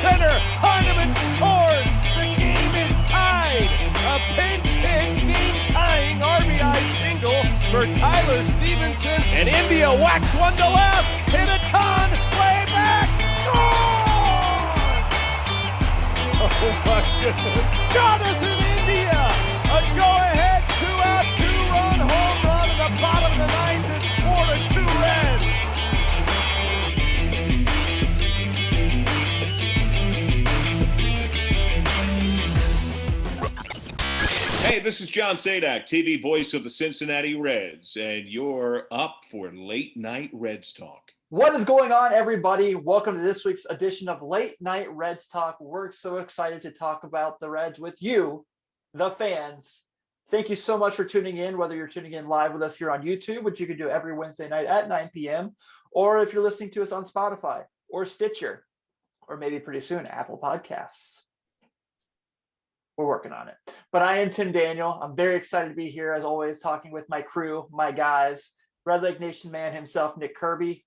center. Heineman scores. The game is tied. A pinch hit, game-tying RBI single for Tyler Stevenson. And India whacks one to left. Hit a con. Way back. Gone! Oh my goodness. Jonathan India. A go-ahead 2-out, 2-run home run in the bottom of the ninth. It's 4-2 Reds. Hey, this is John Sadak, TV voice of the Cincinnati Reds, and you're up for Late Night Reds Talk. What is going on, everybody? Welcome to this week's edition of Late Night Reds Talk. We're so excited to talk about the Reds with you, the fans. Thank you so much for tuning in, whether you're tuning in live with us here on YouTube, which you can do every Wednesday night at 9 p.m., or if you're listening to us on Spotify or Stitcher, or maybe pretty soon, Apple Podcasts. We're working on it. But I am Tim Daniel. I'm very excited to be here, as always, talking with my crew, my guys, Red Lake Nation man himself, Nick Kirby.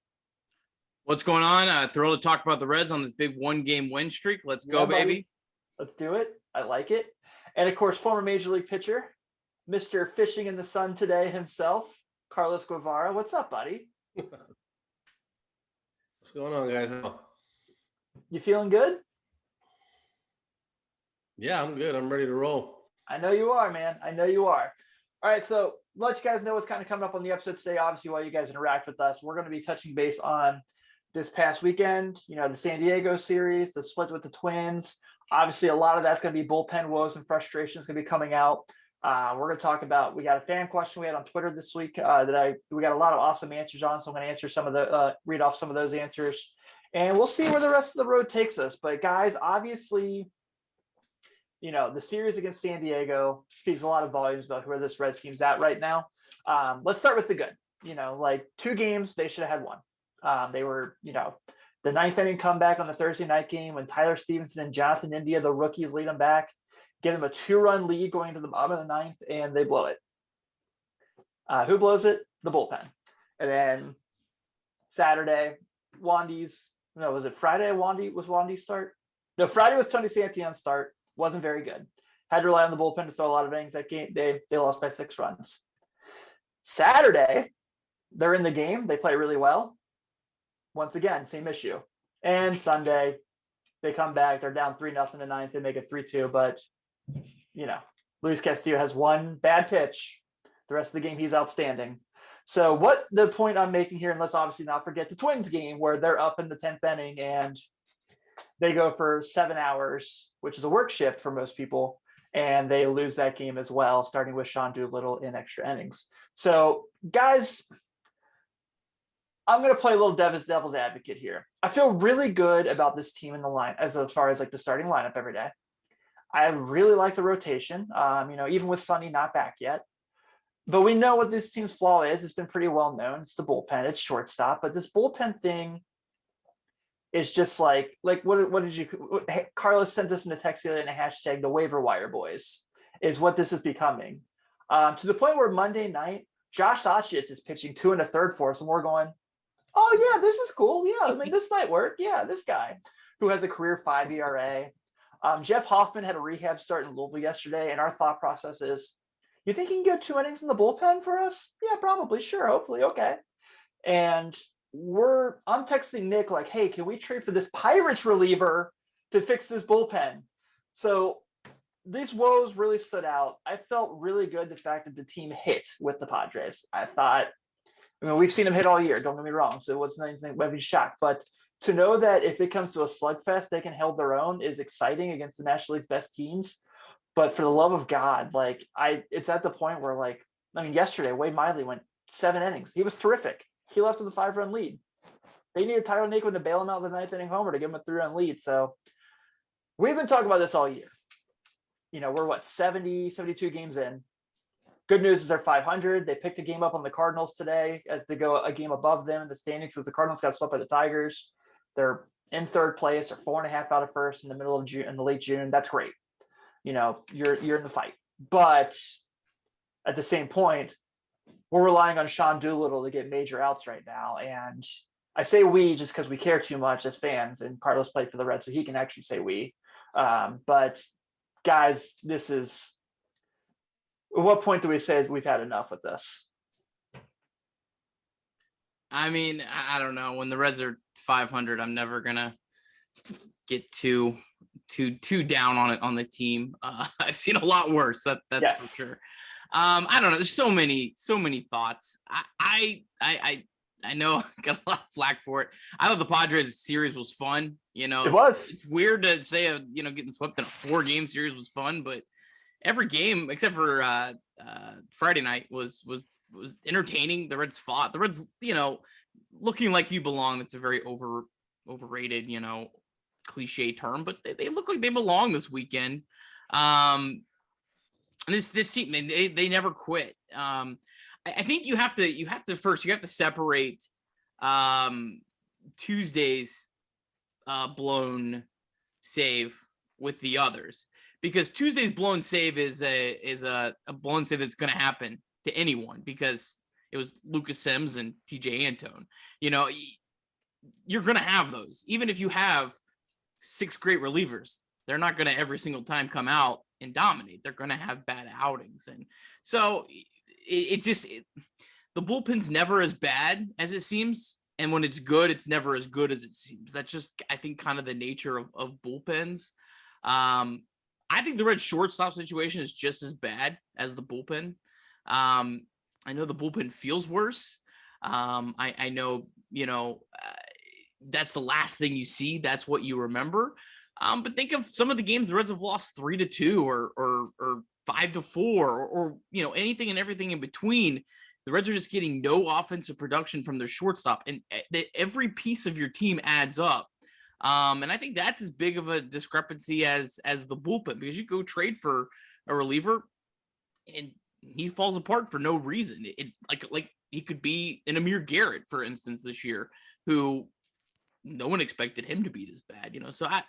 What's going on? Thrilled to talk about the Reds on this big one-game win streak. Let's go, baby. Let's do it. I like it. And, of course, former Major League pitcher, Mr. Fishing in the Sun today himself, Carlos Guevara. What's up, buddy? What's going on, guys? You feeling good? Yeah, I'm good. I'm ready to roll. I know you are, man. I know you are. All right, so let you guys know what's kind of coming up on the episode today. Obviously, while you guys interact with us, we're going to be touching base on this past weekend, the San Diego series, the split with the Twins. Obviously, a lot of that's going to be bullpen woes and frustrations going to be coming out. We're going to talk about, we got a fan question we had on Twitter this week we got a lot of awesome answers on. So I'm going to answer some of the, read off some of those answers, and we'll see where the rest of the road takes us. But guys, obviously, the series against San Diego speaks a lot of volumes about where this Reds team's at right now. Let's start with the good. 2 games, they should have had one. They were, the ninth inning comeback on the Thursday night game when Tyler Stevenson and Jonathan India, the rookies, lead them back, give them a 2-run lead going into the bottom of the ninth, and they blow it. Who blows it? The bullpen. And then Saturday, was it Friday? Was Wandy's start? No, Friday was Tony Santillan's start. Wasn't very good. Had to rely on the bullpen to throw a lot of innings that game. They lost by 6 runs. Saturday, they're in the game. They play really well. Once again, same issue. And Sunday, they come back. They're down 3-0 in the ninth. They make it 3-2. But, Luis Castillo has one bad pitch. The rest of the game, he's outstanding. So what the point I'm making here, and let's obviously not forget the Twins game where they're up in the 10th inning and they go for 7 hours, which is a work shift for most people, and they lose that game as well, starting with Sean Doolittle in extra innings. So, guys, I'm going to play a little devil's advocate here. I feel really good about this team in the line as far as the starting lineup every day. I really like the rotation, even with Sonny not back yet. But we know what this team's flaw is. It's been pretty well known. It's the bullpen. It's shortstop. But this bullpen thing is just what did you – Carlos sent us in a text the other day in a hashtag, the waiver wire boys, is what this is becoming. To the point where Monday night, Josh Osich is pitching 2 1/3 for us, and we're going, oh, yeah, this is cool. Yeah, this might work. Yeah, this guy who has a career 5 ERA. Jeff Hoffman had a rehab start in Louisville yesterday, and our thought process is, you think he can get 2 innings in the bullpen for us? Yeah, probably. Sure. Hopefully. Okay. And I'm texting Nick hey, can we trade for this Pirates reliever to fix this bullpen? So these woes really stood out. I felt really good the fact that the team hit with the Padres. I thought, we've seen them hit all year, don't get me wrong, so it wasn't anything of a shock. But to know that if it comes to a slugfest, they can hold their own is exciting against the National League's best teams. But for the love of God, it's at the point where, yesterday, Wade Miley went 7 innings. He was terrific. He left with a 5-run lead. They needed Tyler Naquin to bail him out of the 9th inning homer to give him a 3-run lead. So we've been talking about this all year. We're 72 games in. Good news is they're 500. They picked a game up on the Cardinals today as they go a game above them in the standings because the Cardinals got swept by the Tigers. They're in 3rd place. They're 4.5 out of first in the middle of June, in the late June. That's great. You're in the fight. But at the same point, we're relying on Sean Doolittle to get major outs right now. And I say we just because we care too much as fans, and Carlos played for the Reds, so he can actually say we. But guys, this is, at what point do we say we've had enough with this? I mean, I don't know. When the Reds are 500, I'm never gonna get too down on it on the team. I've seen a lot worse. That's Yes. for sure. I don't know. There's so many thoughts. I know I got a lot of flack for it. I thought the Padres series was fun. You know, It was. It's weird to say, getting swept in a 4-game series was fun, but every game except for Friday night was entertaining. The Reds fought. The Reds, looking like you belong. That's a very overrated, cliche term, but they look like they belong this weekend. And this team, they never quit. I think you have to separate Tuesday's blown save with the others, because Tuesday's blown save is a blown save that's going to happen to anyone because it was Lucas Sims and TJ Antone. You're going to have those, even if you have 6 great relievers. They're not going to every single time come out and dominate. They're going to have bad outings, and so the bullpen's never as bad as it seems, and when it's good, it's never as good as it seems. That's just, I think, kind of the nature of bullpens. I think the Red shortstop situation is just as bad as the bullpen. I know the bullpen feels worse. I know, that's the last thing you see. That's what you remember. But think of some of the games the Reds have lost 3-2 or 5-4 or anything and everything in between. The Reds are just getting no offensive production from their shortstop, and every piece of your team adds up. And I think that's as big of a discrepancy as the bullpen, because you go trade for a reliever and he falls apart for no reason. Like he could be an Amir Garrett, for instance, this year, who no one expected him to be this bad. So it's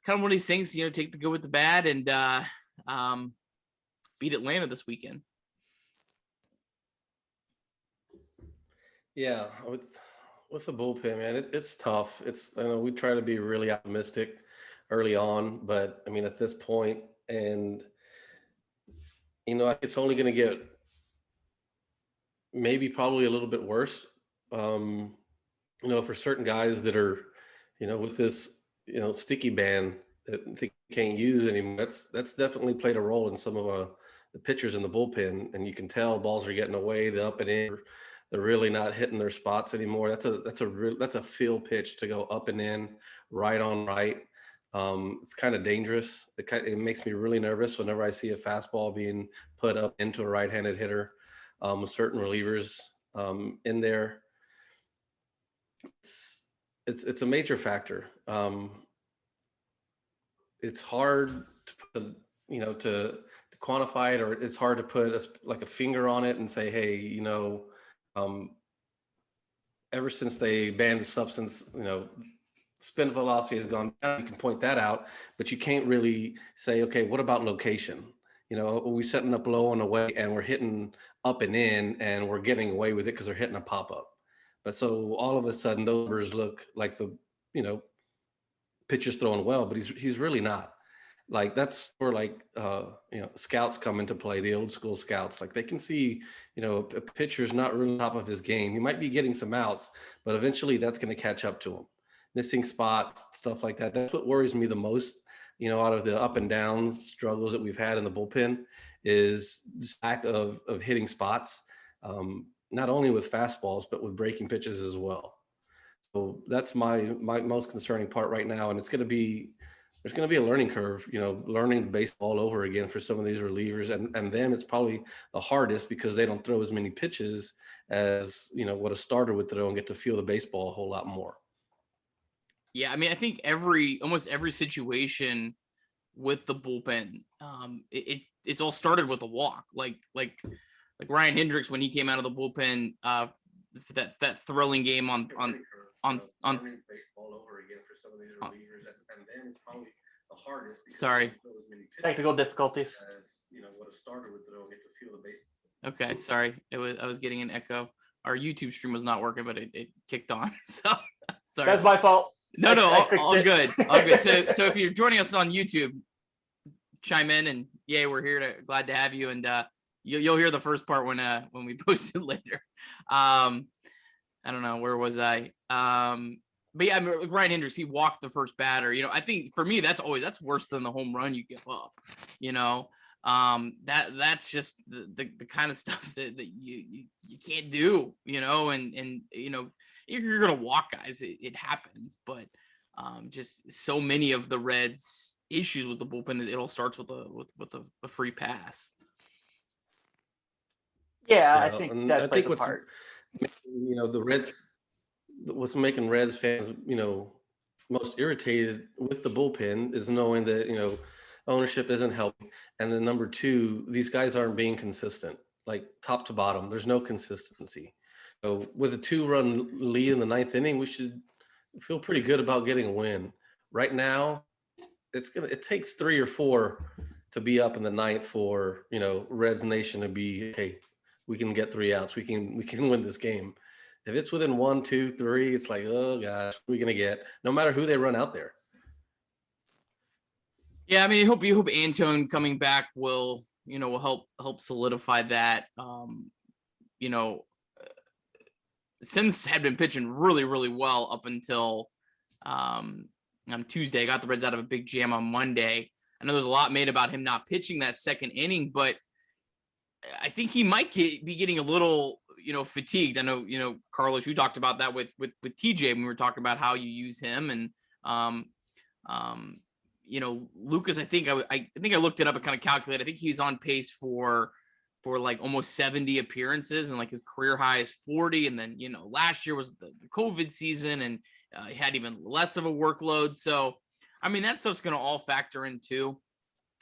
kind of one of these things. Take the good with the bad and beat Atlanta this weekend. Yeah, with the bullpen, man, it's tough. I know we try to be really optimistic early on, but I mean, at this point, and it's only going to get probably a little bit worse. For certain guys that are, with this, sticky ban that they can't use anymore, that's definitely played a role in some of the pitchers in the bullpen, and you can tell balls are getting away, the up and in. They're really not hitting their spots anymore. That's a feel pitch to go up and in, right on right. It's kind of dangerous. It makes me really nervous whenever I see a fastball being put up into a right-handed hitter with certain relievers in there. It's a major factor. It's hard to to quantify it, or it's hard to put a finger on it and say, hey, ever since they banned the substance, spin velocity has gone down. You can point that out, but you can't really say, okay, what about location? Are we setting up low on the way and we're hitting up and in and we're getting away with it because they're hitting a pop-up. But so all of a sudden those numbers look like the, pitcher's throwing well, but he's really not. Like that's where scouts come into play, the old school scouts. Like they can see, a pitcher's not really top of his game. He might be getting some outs, but eventually that's going to catch up to him. Missing spots, stuff like that. That's what worries me the most, out of the up and downs struggles that we've had in the bullpen, is this lack of hitting spots, not only with fastballs, but with breaking pitches as well. So that's my most concerning part right now. And there's going to be a learning curve, learning the baseball all over again for some of these relievers. And then it's probably the hardest because they don't throw as many pitches as, what a starter would throw and get to feel the baseball a whole lot more. Yeah, I mean, I think almost every situation with the bullpen, it's all started with a walk. Like Ryan Hendricks when he came out of the bullpen, that thrilling game on baseball over again for some of these relievers, and then it's probably the hardest. Sorry, technical difficulties. As what a starter would throw, get to feel the baseball. Okay, sorry, I was getting an echo. our YouTube stream was not working, but it kicked on. So sorry. That's my fault. No, I fixed all it. good. All good. So if you're joining us on YouTube, chime in and we're here glad to have you. And you'll hear the first part when we post it later. I don't know, where was I? But yeah, I mean, Ryan Hendricks, he walked the first batter. You know, I think for me, that's worse than the home run you give up. You know, that's just the kind of stuff that you can't do. You know, and you know, you're gonna walk guys. It happens, but just so many of the Reds' issues with the bullpen, it all starts with a free pass. Yeah, I think that plays a part. You know, what's making Reds fans, you know, most irritated with the bullpen is knowing that, you know, ownership isn't helping. And then number two, these guys aren't being consistent, like top to bottom. There's no consistency. So with a 2-run lead in the 9th inning, we should feel pretty good about getting a win. Right now, it takes 3 or 4 to be up in the 9th for, you know, Reds Nation to be, okay, we can get 3 outs. We can win this game. If it's within 1, 2, 3, it's like, oh gosh, what are we gonna get? No matter who they run out there. Yeah, I mean, you hope Antone coming back will help solidify that. You know, Sims had been pitching really, really well up until on Tuesday. Got the Reds out of a big jam on Monday. I know there's a lot made about him not pitching that second inning, but I think he might be getting a little, you know, fatigued. I know, you know, Carlos, you talked about that with TJ when we were talking about how you use him, and you know, Lucas. I think I looked it up and kind of calculated. I think he's on pace for like almost 70 appearances, and like his career high is 40. And then, you know, last year was the COVID season, and he had even less of a workload. So, I mean, that stuff's going to all factor in too.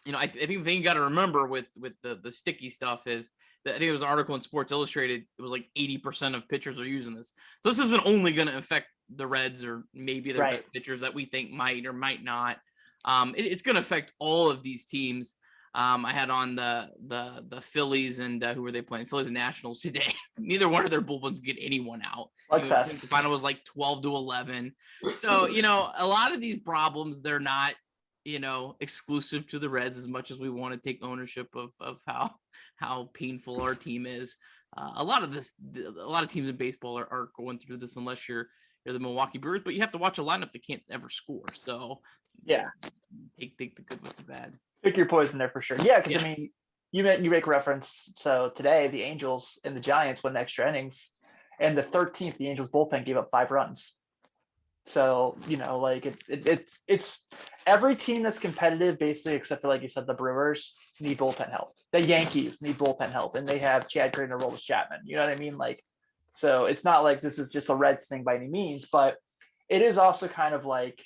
You know, I think the thing you got to remember with the sticky stuff is that I think there was an article in Sports Illustrated. It was like 80% of pitchers are using this. So this isn't only going to affect the Reds or maybe the right pitchers that we think might or might not. It's going to affect all of these teams. I had on the Phillies and who were they playing? Phillies and Nationals today. Neither one of their bullpens get anyone out. The final was like 12-11. So, you know, a lot of these problems, they're not, you know, exclusive to the Reds as much as we want to take ownership of how painful our team is. A lot of teams in baseball are going through this unless you're the Milwaukee Brewers, but you have to watch a lineup that can't ever score. So yeah, take the good with the bad. Pick your poison there for sure. Yeah, because I mean, you make reference. So today the Angels and the Giants went extra innings, and the 13th, the Angels bullpen gave up 5 runs. So, you know, like it's every team that's competitive, basically, except for, like you said, the Brewers need bullpen help. The Yankees need bullpen help, and they have Chad Green and Aroldis Chapman. You know what I mean? Like, so it's not like this is just a Reds thing by any means, but it is also kind of like,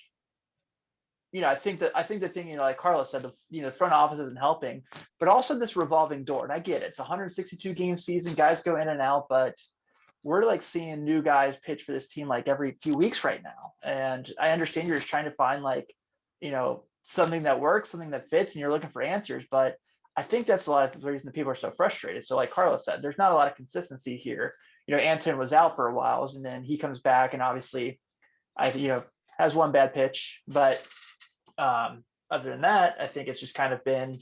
you know, I think the thing, you know, like Carlos said, the front office isn't helping, but also this revolving door. And I get it. It's a 162 game season. Guys go in and out, but we're like seeing new guys pitch for this team like every few weeks right now. And I understand you're just trying to find, like, you know, something that works, something that fits, and you're looking for answers. But I think that's a lot of the reason that people are so frustrated. So like Carlos said, there's not a lot of consistency here. You know, Antone was out for a while, and then he comes back, and obviously has one bad pitch, but other than that, I think it's just kind of been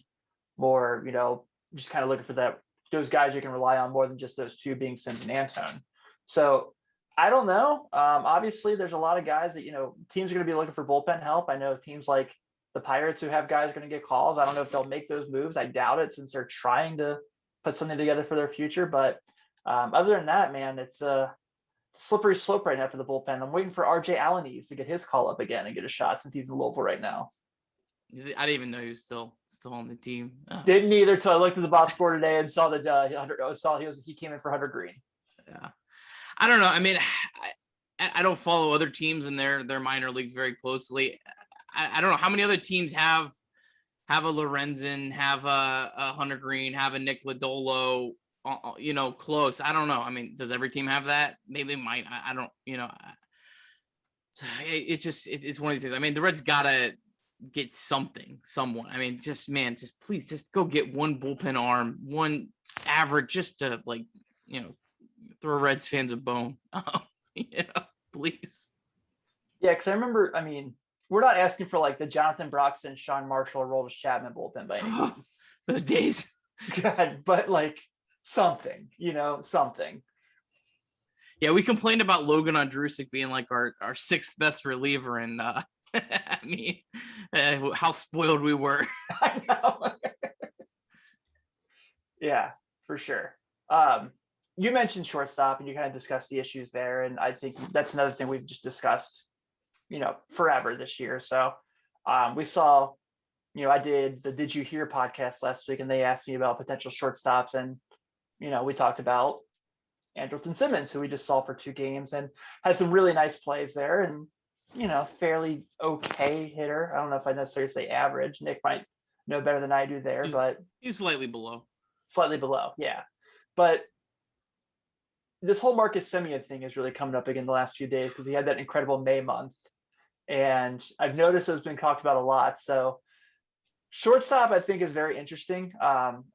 more, you know, just kind of looking for those guys you can rely on more than just those two being Sims and Antone. So I don't know. Obviously there's a lot of guys that, you know, teams are going to be looking for bullpen help. I know teams like the Pirates who have guys going to get calls. I don't know if they'll make those moves. I doubt it, since they're trying to put something together for their future. But other than that, man, it's a slippery slope right now for the bullpen. I'm waiting for RJ Alanis to get his call up again and get a shot, since he's in Louisville right now. I didn't even know he was still on the team. Oh. Didn't either till I looked at the box score today and saw that he came in for Hunter Green. Yeah, I don't know. I mean, I don't follow other teams in their minor leagues very closely. I don't know how many other teams have a Lorenzen, have a Hunter Green, have a Nick Lodolo, you know, close. I don't know. I mean, does every team have that? Maybe it might. I don't, you know. It's one of these things. I mean, the Reds gotta get someone. I mean, just please go get one bullpen arm, one average, just to, like, you know, throw Reds fans a bone. Please. Yeah, because I remember, I mean, we're not asking for like the Jonathan Broxton, Sean Marshall, Roldis Chapman bullpen by any means. Those days. God, but like something, something. Yeah, we complained about Logan Ondrusik being like our sixth best reliever, and I mean, how spoiled we were. I know. Yeah, for sure. You mentioned shortstop, and you kind of discussed the issues there, and I think that's another thing we've just discussed, forever this year. So we saw, I did the Did You Hear podcast last week, and they asked me about potential shortstops, and we talked about Andrelton Simmons, who we just saw for 2 games and had some really nice plays there, and fairly okay hitter. I don't know if I necessarily say average. Nick might know better than I do there, but he's slightly below. Yeah. But this whole Marcus Semien thing is really coming up again the last few days, because he had that incredible May month, and I've noticed it's been talked about a lot. So shortstop, I think, is very interesting.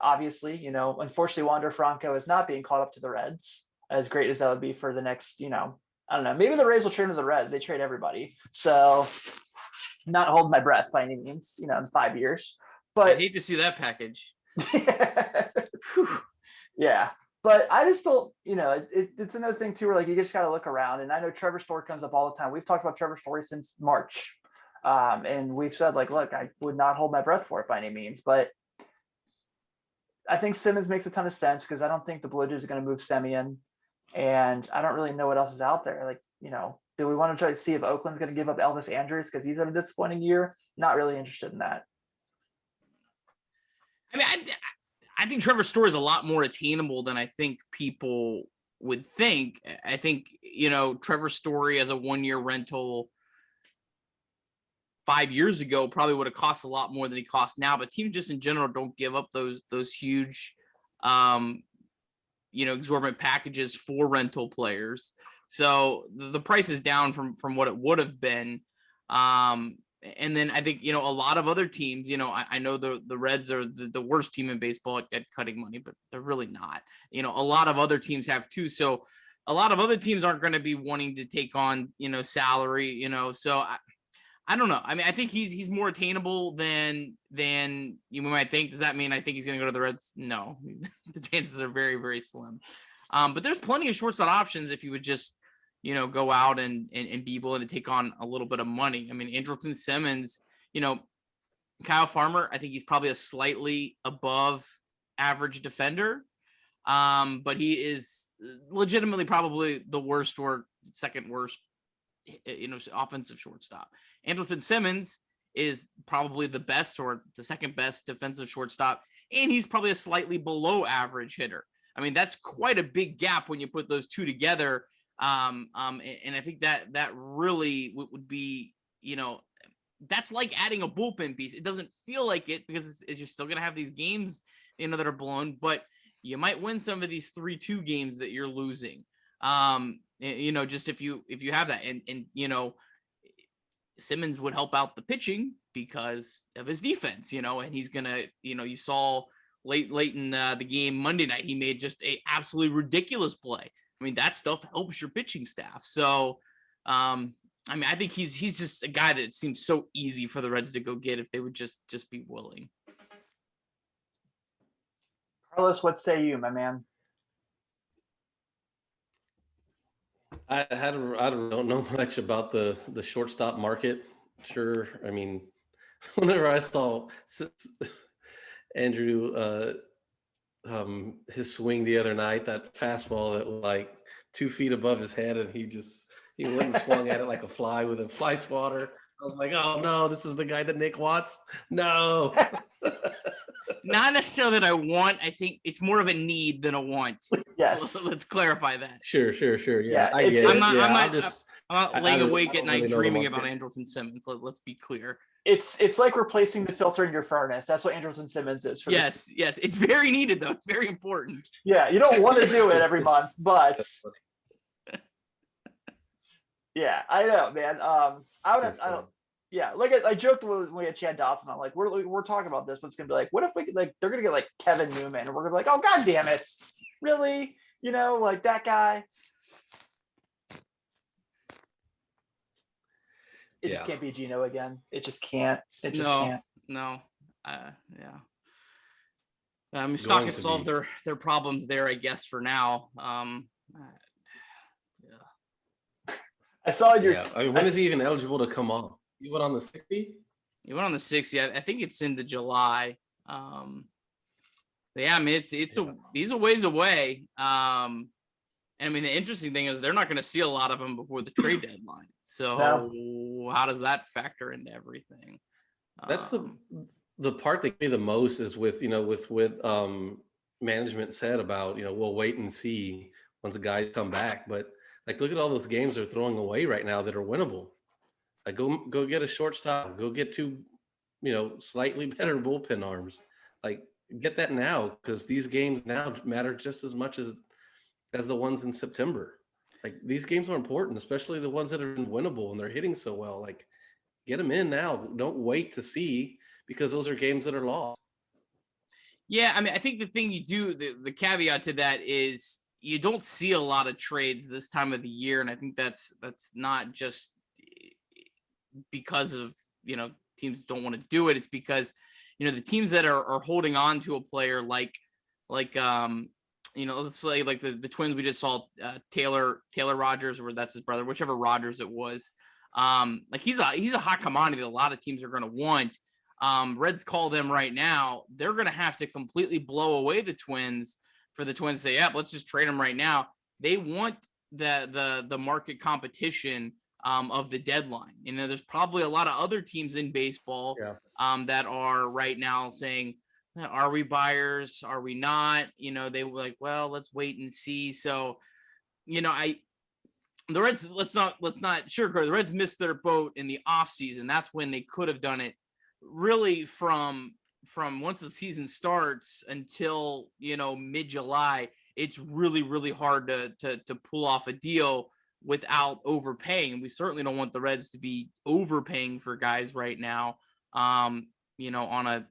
Obviously, unfortunately, Wander Franco is not being caught up to the Reds, as great as that would be for the next, I don't know, maybe the Rays will trade to the Reds. They trade everybody. So not holding my breath by any means, in 5 years. But I hate to see that package. Yeah. But I just don't, it's another thing too, where like you just got to look around. And I know Trevor Story comes up all the time. We've talked about Trevor Story since March. And we've said, like, look, I would not hold my breath for it by any means. But I think Simmons makes a ton of sense, because I don't think the Blue Jays are going to move Semien. And I don't really know what else is out there. Like, do we want to try to see if Oakland's going to give up Elvis Andrus because he's had a disappointing year? Not really interested in that. I mean, I think Trevor Story is a lot more attainable than I think people would think. I think, Trevor Story as a 1-year rental 5 years ago probably would have cost a lot more than he costs now. But teams just in general don't give up those huge, exorbitant packages for rental players. So the price is down from what it would have been. And then I think, a lot of other teams, I know the Reds are the worst team in baseball at cutting money, but they're really not. A lot of other teams have too. So a lot of other teams aren't going to be wanting to take on, salary, so I don't know. I mean, I think he's more attainable than you might think. Does that mean I think he's going to go to the Reds? No, the chances are very, very slim. But there's plenty of shortstop options if you would just, go out and be willing to take on a little bit of money. I mean, Andrelton Simmons, Kyle Farmer, I think he's probably a slightly above average defender. But he is legitimately probably the worst or second worst, offensive shortstop. Andrelton Simmons is probably the best or the second best defensive shortstop, and he's probably a slightly below average hitter. I mean, that's quite a big gap when you put those two together. And I think that really would be, that's like adding a bullpen piece. It doesn't feel like it because you're still going to have these games, that are blown, but you might win some of these 3-2 games that you're losing. Just if you have that and Simmons would help out the pitching because of his defense, and he's going to, you saw late in the game Monday night, he made just a absolutely ridiculous play. I mean, that stuff helps your pitching staff. So, I think he's just a guy that seems so easy for the Reds to go get if they would just be willing. Carlos, what say you, my man? I don't know much about the shortstop market. Sure. I mean, whenever I saw Andrew, his swing the other night, that fastball that was like 2 feet above his head, and he went and swung at it like a fly with a fly swatter. I was like, oh no, this is the guy that Nick wants. No. Not necessarily that I want. I think it's more of a need than a want. Yes. Let's clarify that. Sure. Yeah, I it's- get it. I'm not- Yeah, I'm not laying awake at don't night really know the dreaming about market. Andrelton Simmons. Let's be clear. It's like replacing the filter in your furnace. That's what Andrelton Simmons is. For Yes. It's very needed though. It's very important. Yeah, you don't want to do it every month, but That's funny. yeah, I know, man. Yeah, like I joked when we had Chad Dotson. I'm like, we're talking about this, but it's gonna be like, what if we could, like, they're gonna get like Kevin Newman, and we're gonna be like, oh god damn it, really? You know, like that guy. It just Yeah. can't be Gino again. It just can't. It just No, can't. no. Yeah. I mean, Going Stock to has solved be. their problems there, I guess, for now. Yeah. I saw your. Yeah. I mean, when is he even eligible to come on? He went on the 60? He went on the 60. I think it's into July. But yeah, I mean, he's a ways away. I mean, the interesting thing is they're not going to see a lot of him before the trade deadline. So how does that factor into everything? That's the part that gave me the most is with, with what management said about, we'll wait and see once the guys come back. But like, look at all those games they're throwing away right now that are winnable. Like, go get a shortstop, go get two, slightly better bullpen arms. Like, get that now, because these games now matter just as much as the ones in September. Like, these games are important, especially the ones that are winnable and they're hitting so well. Like, get them in now. Don't wait to see, because those are games that are lost. Yeah, I mean, I think the thing you do, the caveat to that is you don't see a lot of trades this time of the year, and I think that's not just because of teams don't want to do it. It's because the teams that are holding on to a player like let's say like the Twins we just saw, Taylor Rogers, or that's his brother, whichever Rogers it was. Like he's a hot commodity that a lot of teams are going to want. Reds call them right now. They're going to have to completely blow away the Twins for the Twins to say, yeah, let's just trade them right now. They want the market competition of the deadline. There's probably a lot of other teams in baseball that are right now saying, are we buyers? Are we not? They were like, well, let's wait and see. So, the Reds, let's not sugarcoat. The Reds missed their boat in the offseason. That's when they could have done it. Really, from once the season starts until mid-July, it's really, really hard to pull off a deal without overpaying. We certainly don't want the Reds to be overpaying for guys right now. On a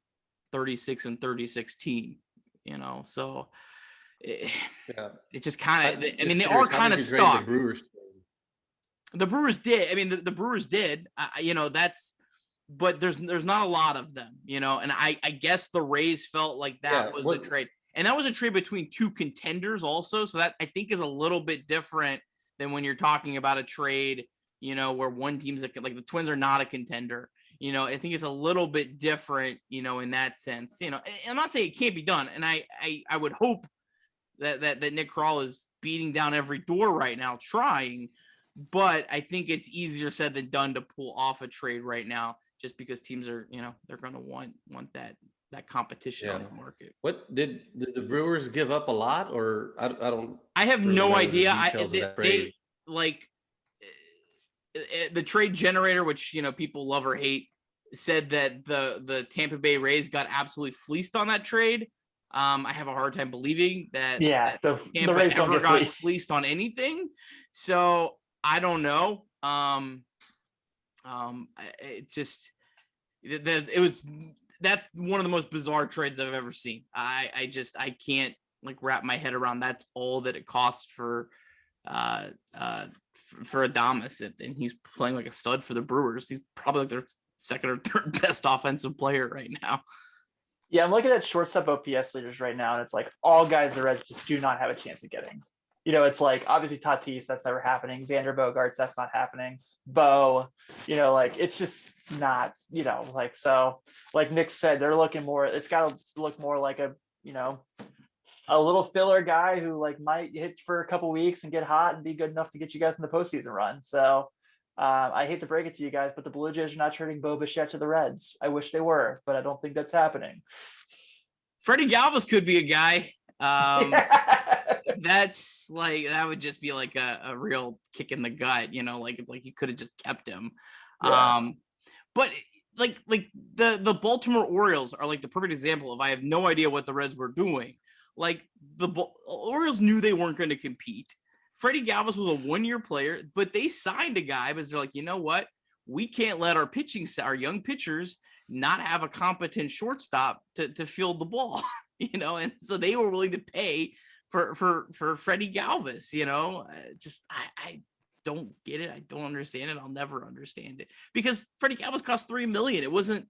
36-36 team. So it just kind of. I mean, they are kind of stuck. The Brewers did. I mean, the Brewers did. But there's not a lot of them, and I guess the Rays felt like that was a trade, and that was a trade between two contenders also. So that I think is a little bit different than when you're talking about a trade, where one team's like the Twins are not a contender. I think it's a little bit different, in that sense. I'm not saying it can't be done, and I would hope that Nick Krall is beating down every door right now, trying. But I think it's easier said than done to pull off a trade right now, just because teams are, they're going to want that competition on the market. What did the Brewers give up a lot, or I don't? I have no idea. They like the trade generator, which people love or hate, said that the Tampa Bay Rays got absolutely fleeced on that trade. I have a hard time believing that. Yeah, the Rays ever got fleeced on anything. So I don't know. That's one of the most bizarre trades I've ever seen. I can't wrap my head around that's all that it costs for Adames, and he's playing like a stud for the Brewers. He's probably like their second or third best offensive player right now. Yeah, I'm looking at shortstop OPS leaders right now, and it's like all guys the Reds just do not have a chance of getting. It's like obviously Tatis, that's never happening. Xander Bogaerts, that's not happening. Bo, it's just not, so like Nick said, they're looking more, it's got to look more like a little filler guy who might hit for a couple weeks and get hot and be good enough to get you guys in the postseason run. So I hate to break it to you guys, but the Blue Jays are not trading Bo Bichette to the Reds. I wish they were, but I don't think that's happening. Freddie Galvis could be a guy. That's that would just be like a real kick in the gut, it's like you could have just kept him. Yeah. But the Baltimore Orioles are the perfect example of I have no idea what the Reds were doing. The Orioles knew they weren't going to compete. Freddie Galvis was a one-year player, but they signed a guy because they're like, you know what? We can't let our young pitchers not have a competent shortstop to field the ball, and so they were willing to pay for Freddie Galvis. Just I don't get it. I don't understand it. I'll never understand it because Freddie Galvis cost $3 million. It wasn't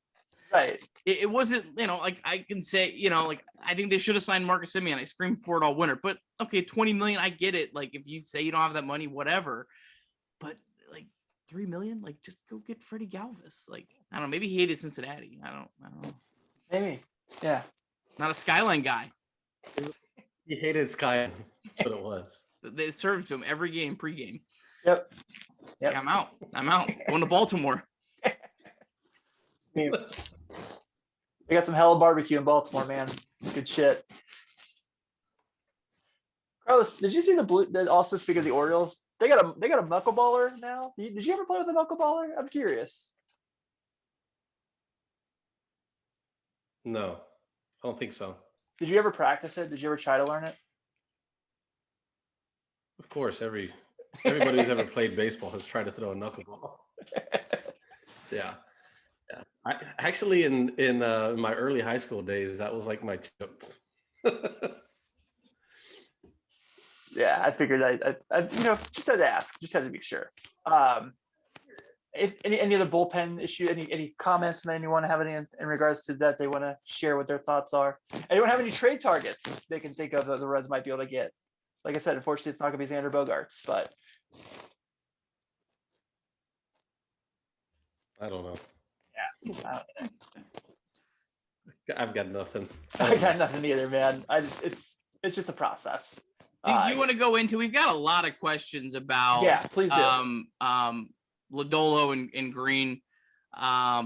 Right. It wasn't, like I can say, like I think they should have signed Marcus Semien. I screamed for it all winter, but okay, 20 million, I get it. Like if you say you don't have that money, whatever. But like 3 million, like just go get Freddie Galvis. Like I don't know, maybe he hated Cincinnati. I don't know. Maybe. Yeah. Not a Skyline guy. He hated Sky. That's what it was. They served to him every game, pregame. Yep. Yeah, I'm out. Going to Baltimore. They got some hella barbecue in Baltimore, man. Good shit. Carlos, did you see also speak of the Orioles? They got a knuckleballer now. Did you ever play with a knuckleballer? I'm curious. No, I don't think so. Did you ever practice it? Did you ever try to learn it? Of course, everybody who's ever played baseball has tried to throw a knuckleball. Yeah. I actually in my early high school days, that was like my tip. Yeah, I figured I just had to ask, just had to be sure. If any other bullpen issue, any comments that anyone have any in regards to that they want to share what their thoughts are? Anyone have any trade targets they can think of that the Reds might be able to get? Like I said, unfortunately, it's not going to be Xander Bogaerts, but I don't know. yeah, I've got nothing. I got nothing either, man. It's just a process. Do you want to go into? We've got a lot of questions about. Yeah, please do. Lodolo and Green. I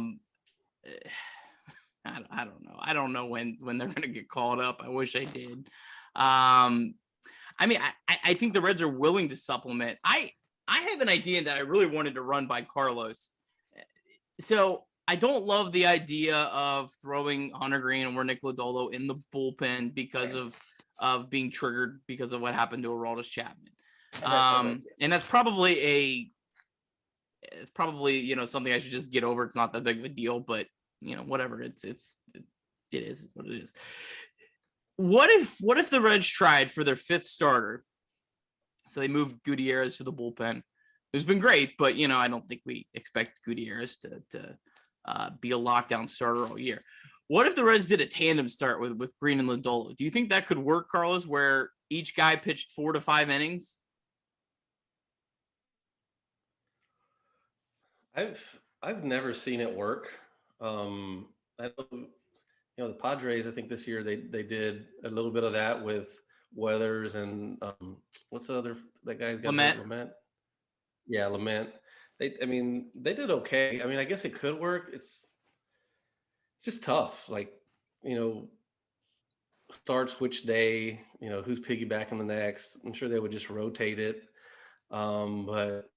don't know. I don't know when they're going to get called up. I wish I did. I mean, I think the Reds are willing to supplement. I have an idea that I really wanted to run by Carlos. So I don't love the idea of throwing Hunter Green or Nick Lodolo in the bullpen because of being triggered because of what happened to Aroldis Chapman. And that's probably something I should just get over. It's not that big of a deal, but whatever. It is what it is. What if the Reds tried for their fifth starter? So they moved Gutierrez to the bullpen, who's been great, but I don't think we expect Gutierrez to be a lockdown starter all year. What if the Reds did a tandem start with Green and Lodolo? Do you think that could work, Carlos, where each guy pitched 4 to 5 innings? I've never seen it work. I know, the Padres, I think this year they did a little bit of that with Weathers and what's the other that guy's got Lamet. Yeah, Lamet. They did okay. I mean, I guess it could work. It's just tough. Like, starts which day, who's piggybacking the next. I'm sure they would just rotate it. But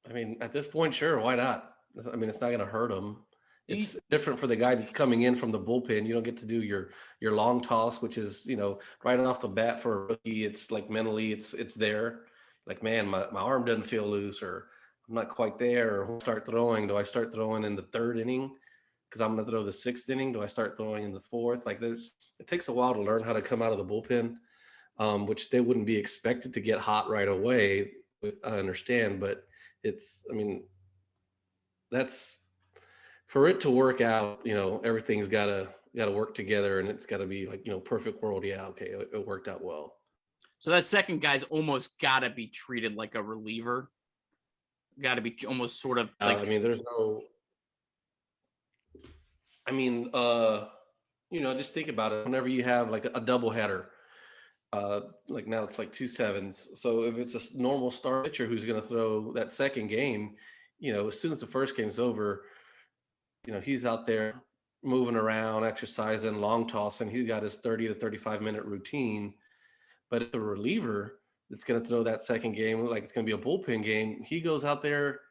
I mean, at this point, sure, why not? I mean, it's not going to hurt them. It's different for the guy that's coming in from the bullpen. You don't get to do your long toss, which is, right off the bat for a rookie. It's like mentally it's there. Like, man, my arm doesn't feel loose, or I'm not quite there, or start throwing. Do I start throwing in the third inning because I'm going to throw the sixth inning? Do I start throwing in the fourth? Like, it takes a while to learn how to come out of the bullpen, which they wouldn't be expected to get hot right away. I understand, but that's for it to work out. Everything's got to work together, and it's got to be like, perfect world. Yeah, okay, it worked out well. So that second guy's almost got to be treated like a reliever. Got to be almost sort of like. There's no. Just think about it. Whenever you have like a doubleheader, like now it's like 2 7s. So if it's a normal star pitcher who's going to throw that second game, as soon as the first game's over, he's out there moving around, exercising, long tossing. He's got his 30 to 35 minute routine. But if a reliever that's going to throw that second game, like it's going to be a bullpen game, he goes out there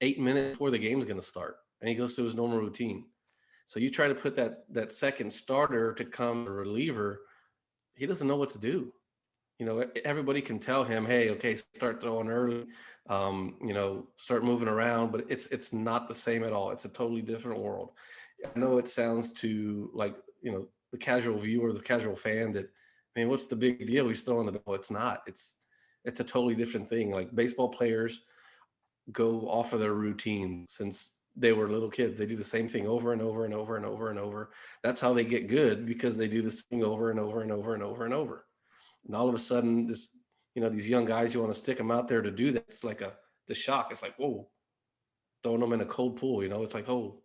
8 minutes before the game's going to start, and he goes through his normal routine. So you try to put that second starter to come a reliever, he doesn't know what to do. Everybody can tell him, hey, okay, start throwing early, start moving around, but it's not the same at all. It's a totally different world. I know it sounds to like, the casual viewer, the casual fan that, I mean, what's the big deal? He's throwing the ball. It's not. It's a totally different thing. Like baseball players go off of their routine since they were little kids. They do the same thing over and over and over and over and over. That's how they get good, because they do this thing over and over and over and over and over. And all of a sudden, this, these young guys, you want to stick them out there to do that. It's like the shock. It's like, whoa, throwing them in a cold pool. It's like, oh,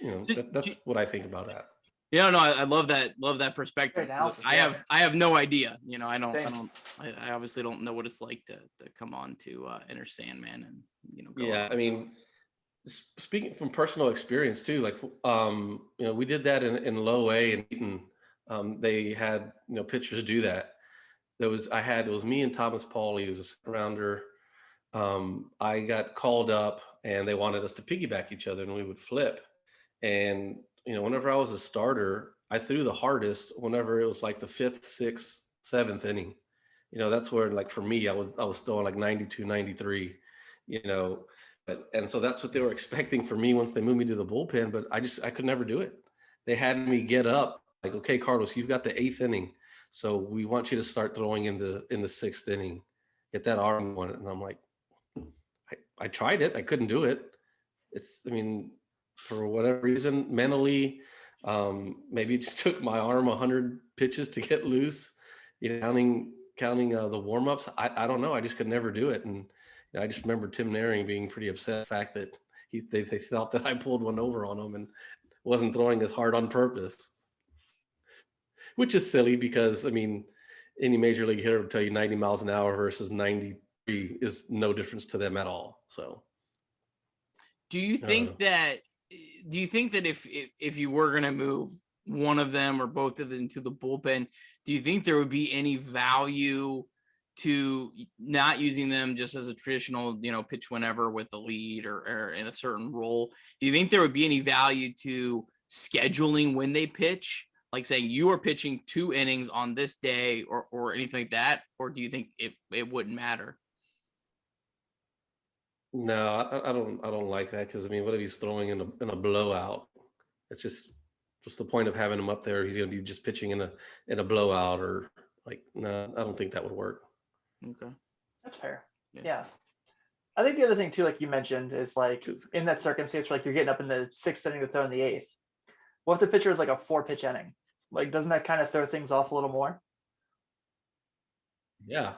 that's what I think about that. Yeah, no, I love that perspective. I have no idea. I obviously don't know what it's like to come on to Enter Sandman and go yeah, I mean, speaking from personal experience too, like we did that in low A in Eaton. They had pitchers do that. It was me and Thomas Pauly, who was a second rounder. I got called up and they wanted us to piggyback each other and we would flip. And whenever I was a starter, I threw the hardest whenever it was like the 5th, 6th, 7th inning. That's where, like, for me, I was throwing like 92, 93, and so that's what they were expecting for me once they moved me to the bullpen, but I could never do it. They had me get up like, okay, Carlos, you've got the 8th inning. So we want you to start throwing in the 6th inning, get that arm on it. And I'm like, I tried it. I couldn't do it. For whatever reason, mentally, maybe it just took my arm 100 pitches to get loose, counting the warm-ups. I don't know. I just could never do it. And I just remember Tim Naring being pretty upset the fact that they thought that I pulled one over on him and wasn't throwing as hard on purpose, which is silly because, any major league hitter will tell you 90 miles an hour versus 93 is no difference to them at all. So do you think that if you were going to move one of them or both of them to the bullpen, do you think there would be any value to not using them just as a traditional, pitch whenever with the lead or in a certain role? Do you think there would be any value to scheduling when they pitch, like saying you are pitching 2 innings on this day or anything like that? Or do you think it wouldn't matter? No, I don't like that, because what if he's throwing in a blowout? It's just what's the point of having him up there? He's going to be just pitching in a blowout, or no, I don't think that would work. Okay, that's fair. Yeah. Yeah. I think the other thing too, like you mentioned, is like in that circumstance, like you're getting up in the 6th inning to throw in the 8th. What if the pitcher is like a 4-pitch inning? Like, doesn't that kind of throw things off a little more? Yeah,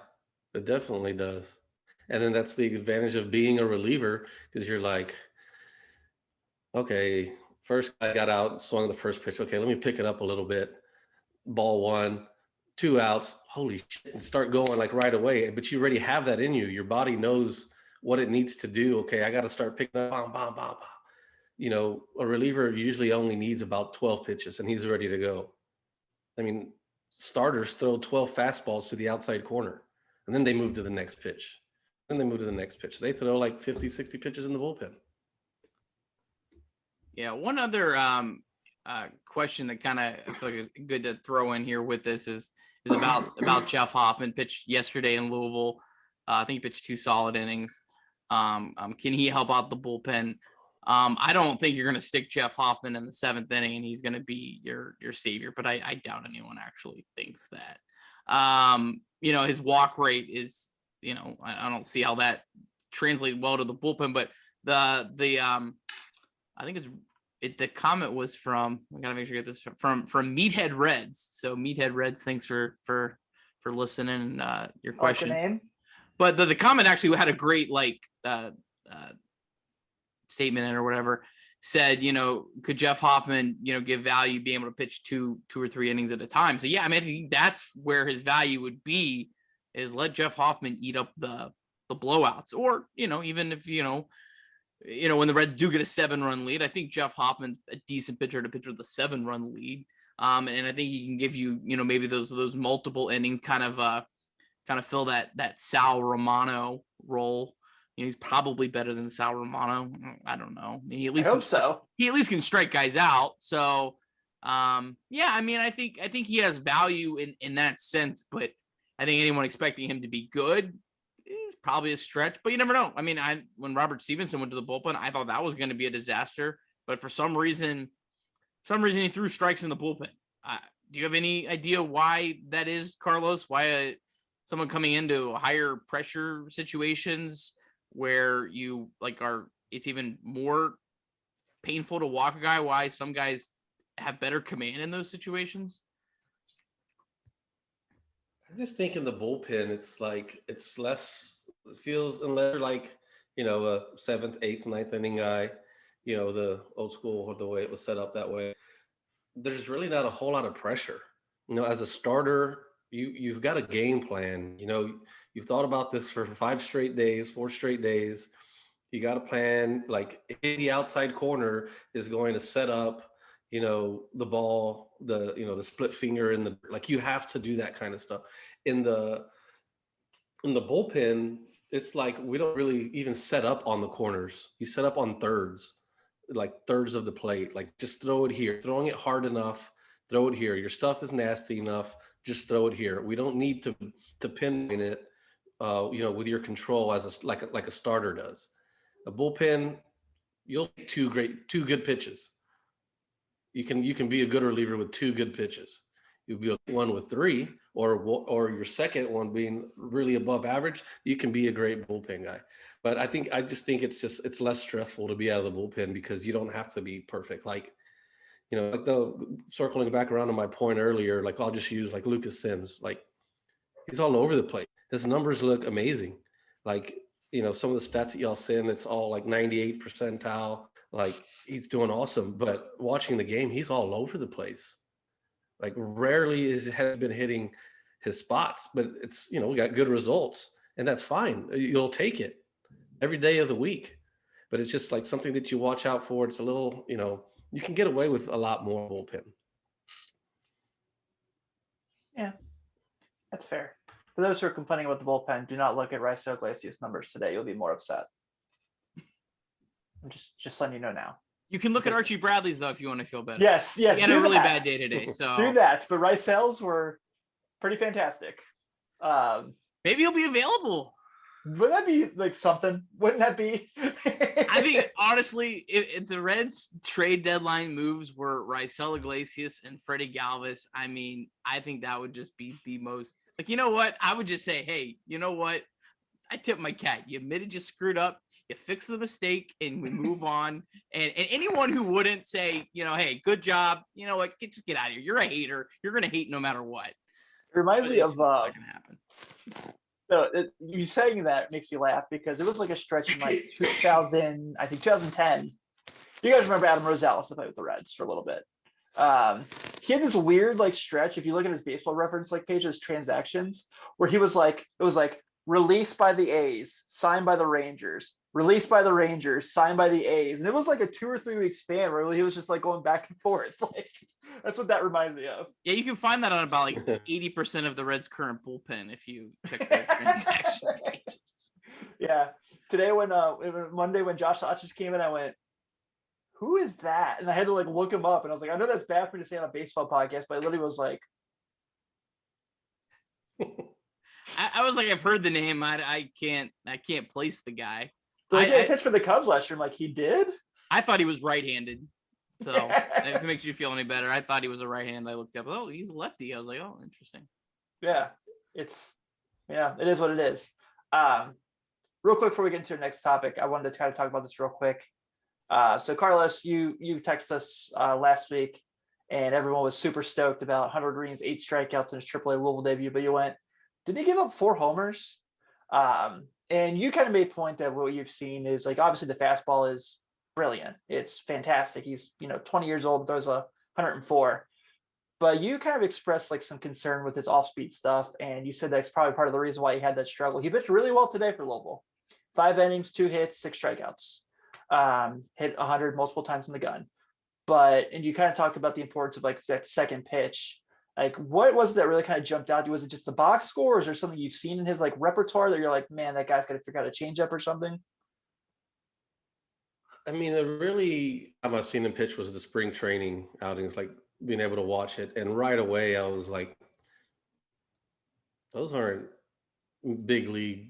it definitely does. And then that's the advantage of being a reliever, because you're like, okay, first I got out, swung the first pitch. Okay, let me pick it up a little bit. Ball 1, 2 outs. Holy shit, and start going like right away. But you already have that in you. Your body knows what it needs to do. Okay, I got to start picking up. Bam, bam, bam, bam. A reliever usually only needs about 12 pitches and he's ready to go. Starters throw 12 fastballs to the outside corner and then they move to the next pitch. They throw like 50, 60 pitches in the bullpen. Yeah. One other question that kind of I feel like is good to throw in here with this is about Jeff Hoffman. Pitched yesterday in Louisville. I think he pitched 2 solid innings. Can he help out the bullpen? I don't think you're going to stick Jeff Hoffman in the 7th inning and he's going to be your savior, but I doubt anyone actually thinks that. His walk rate is, I don't see how that translates well to the bullpen, but the I think the comment was from, I gotta make sure I get this from Meathead Reds. So Meathead Reds, thanks for listening and your question. Name? But the comment actually had a great statement in or whatever. Said, could Jeff Hoffman, give value, being able to pitch two or 3 innings at a time? So yeah, I think that's where his value would be, is let Jeff Hoffman eat up the blowouts, or even if when the Reds do get a 7-run lead, I think Jeff Hoffman's a decent pitcher to pitch with a 7-run lead, and I think he can give you maybe those multiple innings, kind of fill that Sal Romano role. He's probably better than Sal Romano. I don't know. He at least hope so. He at least can strike guys out. So yeah, I think he has value in that sense, but I think anyone expecting him to be good is probably a stretch, but you never know. When Robert Stevenson went to the bullpen, I thought that was going to be a disaster, but for some reason he threw strikes in the bullpen. Do you have any idea why that is, Carlos? Why someone coming into higher pressure situations where you it's even more painful to walk a guy, why some guys have better command in those situations? I just think in the bullpen, it's less, it feels, unless you're like, a seventh, eighth, ninth inning guy, the old school or the way it was set up that way. There's really not a whole lot of pressure. As a starter, you've got a game plan. You've thought about this for 4 straight days. You got a plan, like in the outside corner is going to set up, the ball, the split finger you have to do that kind of stuff. In the bullpen, it's like we don't really even set up on the corners. You set up on thirds of the plate. Like, just throw it here. Throwing it hard enough, throw it here. Your stuff is nasty enough, just throw it here. We don't need to pinpoint it, with your control as like a starter does. A bullpen, you'll get two good pitches. You can be a good reliever with 2 good pitches. You'll be one with 3, or your second one being really above average. You can be a great bullpen guy. But I just think it's less stressful to be out of the bullpen because you don't have to be perfect. Circling back around to my point earlier, I'll just use Lucas Sims. He's all over the place. His numbers look amazing. Some of the stats that y'all send, it's all 98th percentile. He's doing awesome. But watching the game, he's all over the place. Rarely has been hitting his spots, but it's, we got good results, and that's fine. You'll take it every day of the week. But it's just something that you watch out for. It's a little, you can get away with a lot more bullpen. Yeah, that's fair. For those who are complaining about the bullpen, do not look at Raisel Iglesias' numbers today. You'll be more upset. I'm just letting you know now. You can look at Archie Bradley's, though, if you want to feel better. Yes. He had a really bad day today. So do that. But Raisel's were pretty fantastic. Maybe he'll be available. Would that be something? Wouldn't that be? I think, honestly, if the Reds trade deadline moves were Raisel Iglesias and Freddie Galvis, I think that would just be the most, you know what? I would just say, hey, you know what? I tip my cat. You admitted you screwed up. You fix the mistake and we move on. And anyone who wouldn't say, hey, good job, you know what? Just get out of here. You're a hater. You're going to hate no matter what. It reminds me of not gonna happen. So you saying that makes me laugh because it was a stretch in 2010. You guys remember Adam Rosales to play with the Reds for a little bit. He had this weird stretch. If you look at his baseball reference page, his transactions, where he was it was released by the A's, signed by the Rangers, released by the Rangers, signed by the A's. And it was a 2 or 3 week span where he was just going back and forth. That's what that reminds me of. Yeah, you can find that on about 80% of the Reds' current bullpen if you check their transaction pages. Yeah. Today Monday when Josh Hotchkiss came in, I went, who is that? And I had to look him up, and I was I know that's bad for me to say on a baseball podcast, but I literally was I was I've heard the name. I can't place the guy. I pitched for the Cubs last year. He did? I thought he was right-handed. So if it makes you feel any better, I thought he was a right-handed. I looked up, oh, he's a lefty. I was oh, interesting. Yeah, it is what it is. Real quick before we get into the next topic, I wanted to kind of talk about this real quick. So Carlos, you texted us last week, and everyone was super stoked about Hunter Green's 8 strikeouts in his AAA Louisville debut, but you went, did he give up 4 homers? And you kind of made a point that what you've seen is obviously the fastball is brilliant. It's fantastic. He's 20 years old, throws 104. But you kind of expressed some concern with his off-speed stuff, and you said that's probably part of the reason why he had that struggle. He pitched really well today for Louisville. 5 innings, 2 hits, 6 strikeouts. Hit 100 multiple times in the gun. And you kind of talked about the importance of that second pitch. What was it that really kind of jumped out to you? Was it just the box score, or is there something you've seen in his repertoire that you're man, that guy's got to figure out a changeup or something? The really time I've seen him pitch was the spring training outings, being able to watch it. And right away, I was those aren't big league,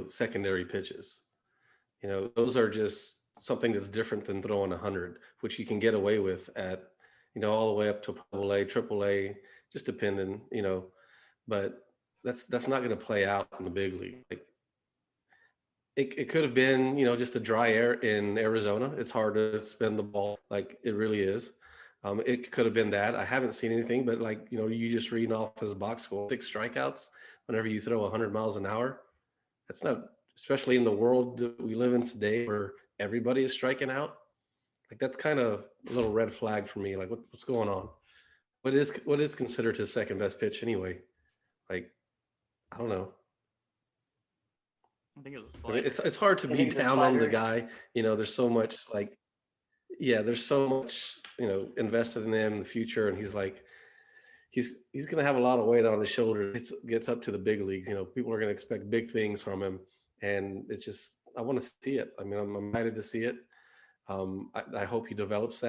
secondary pitches. Those are just something that's different than throwing 100, which you can get away with at, all the way up to AA, AAA, just depending, but that's not going to play out in the big league. Like it could have been, just a dry air in Arizona. It's hard to spin the ball, like it really is. It could have been that. I haven't seen anything, but like, you just reading off his box score, 6 strikeouts whenever you throw 100 miles an hour. That's not, especially in the world that we live in today where everybody is striking out. Like that's kind of a little red flag for me. Like what's going on? What is considered his second best pitch anyway? Like, I don't know. I think it was a slider. It's hard to be down on the guy. There's so much there's so much, invested in him in the future. And he's like, he's going to have a lot of weight on his shoulder. It gets up to the big leagues. People are going to expect big things from him. And it's just, I want to see it. I mean, I'm excited to see it. I hope he develops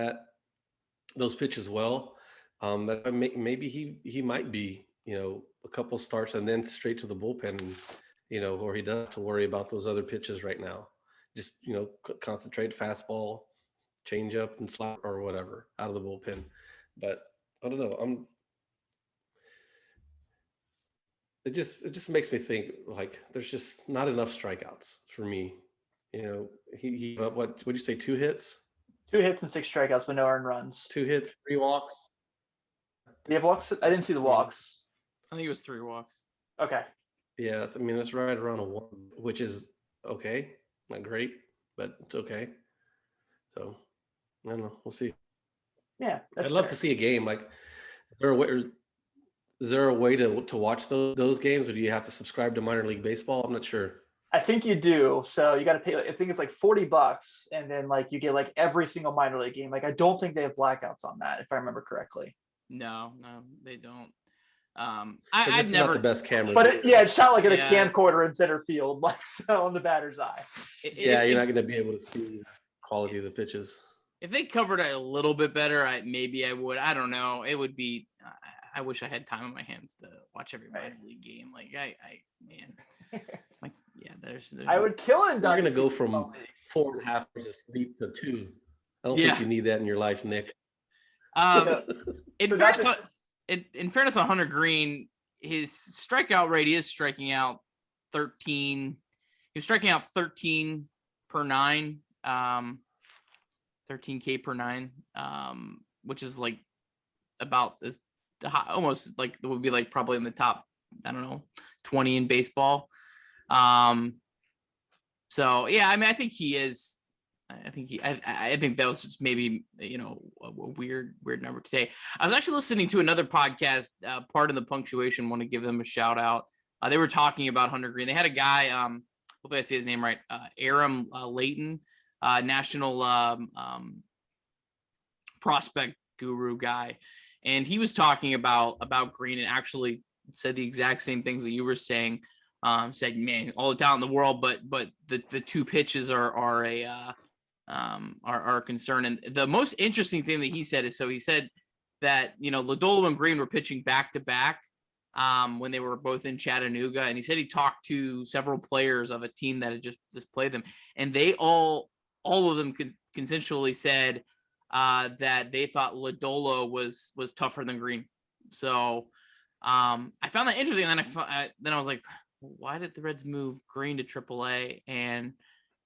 those pitches well. That maybe he might be, a couple starts and then straight to the bullpen, or he doesn't have to worry about those other pitches right now. Just, concentrate fastball, change up and slap or whatever out of the bullpen. But I don't know. It just makes me think like there's just not enough strikeouts for me. He what would you say, 2 hits? 2 hits and 6 strikeouts, but no earned runs. 2 hits, 3 walks. Do you have walks? I didn't see the walks. I think it was 3 walks. Okay. Yeah, it's right around a 1, which is okay. Not great, but it's okay. So I don't know. We'll see. Yeah, I'd love to see a game. Like, is there a way to watch those games, or do you have to subscribe to minor league baseball? I'm not sure. I think you do. So you got to pay, I think it's like $40, and then like you get like every single minor league game. Like I don't think they have blackouts on that, if I remember correctly. No, they don't. I've never, not the best camera, but it shot like at a camcorder in center field, like so on the batter's eye. You're not going to be able to see the quality of the pitches. If they covered it a little bit better, maybe I would. I don't know. It would be. I wish I had time on my hands to watch every minor league game. Like man, like there's I would kill it. You're going to go from 4.5 hours of sleep to 2. I don't think you need that in your life, Nick. In fairness on Hunter Green, his strikeout rate is striking out 13. He was striking out 13 per 9, 13K per 9, which is like about as almost like it would be like probably in the top, 20 in baseball. So yeah, I think he is. I think that was just maybe, a weird number today. I was actually listening to another podcast, Part of the Punctuation, want to give them a shout out. They were talking about Hunter Green. They had a guy, hopefully I say his name right, Aram Layton, national prospect guru guy. And he was talking about Green and actually said the exact same things that you were saying. Said, man, all the talent in the world, but the 2 pitches are a concern. And the most interesting thing that he said is, so he said that, Lodolo and Green were pitching back to back when they were both in Chattanooga. And he said he talked to several players of a team that had just played them. And they all of them consensually said that they thought Lodolo was tougher than Green. So I found that interesting. And then I was like, why did the Reds move Green to AAA and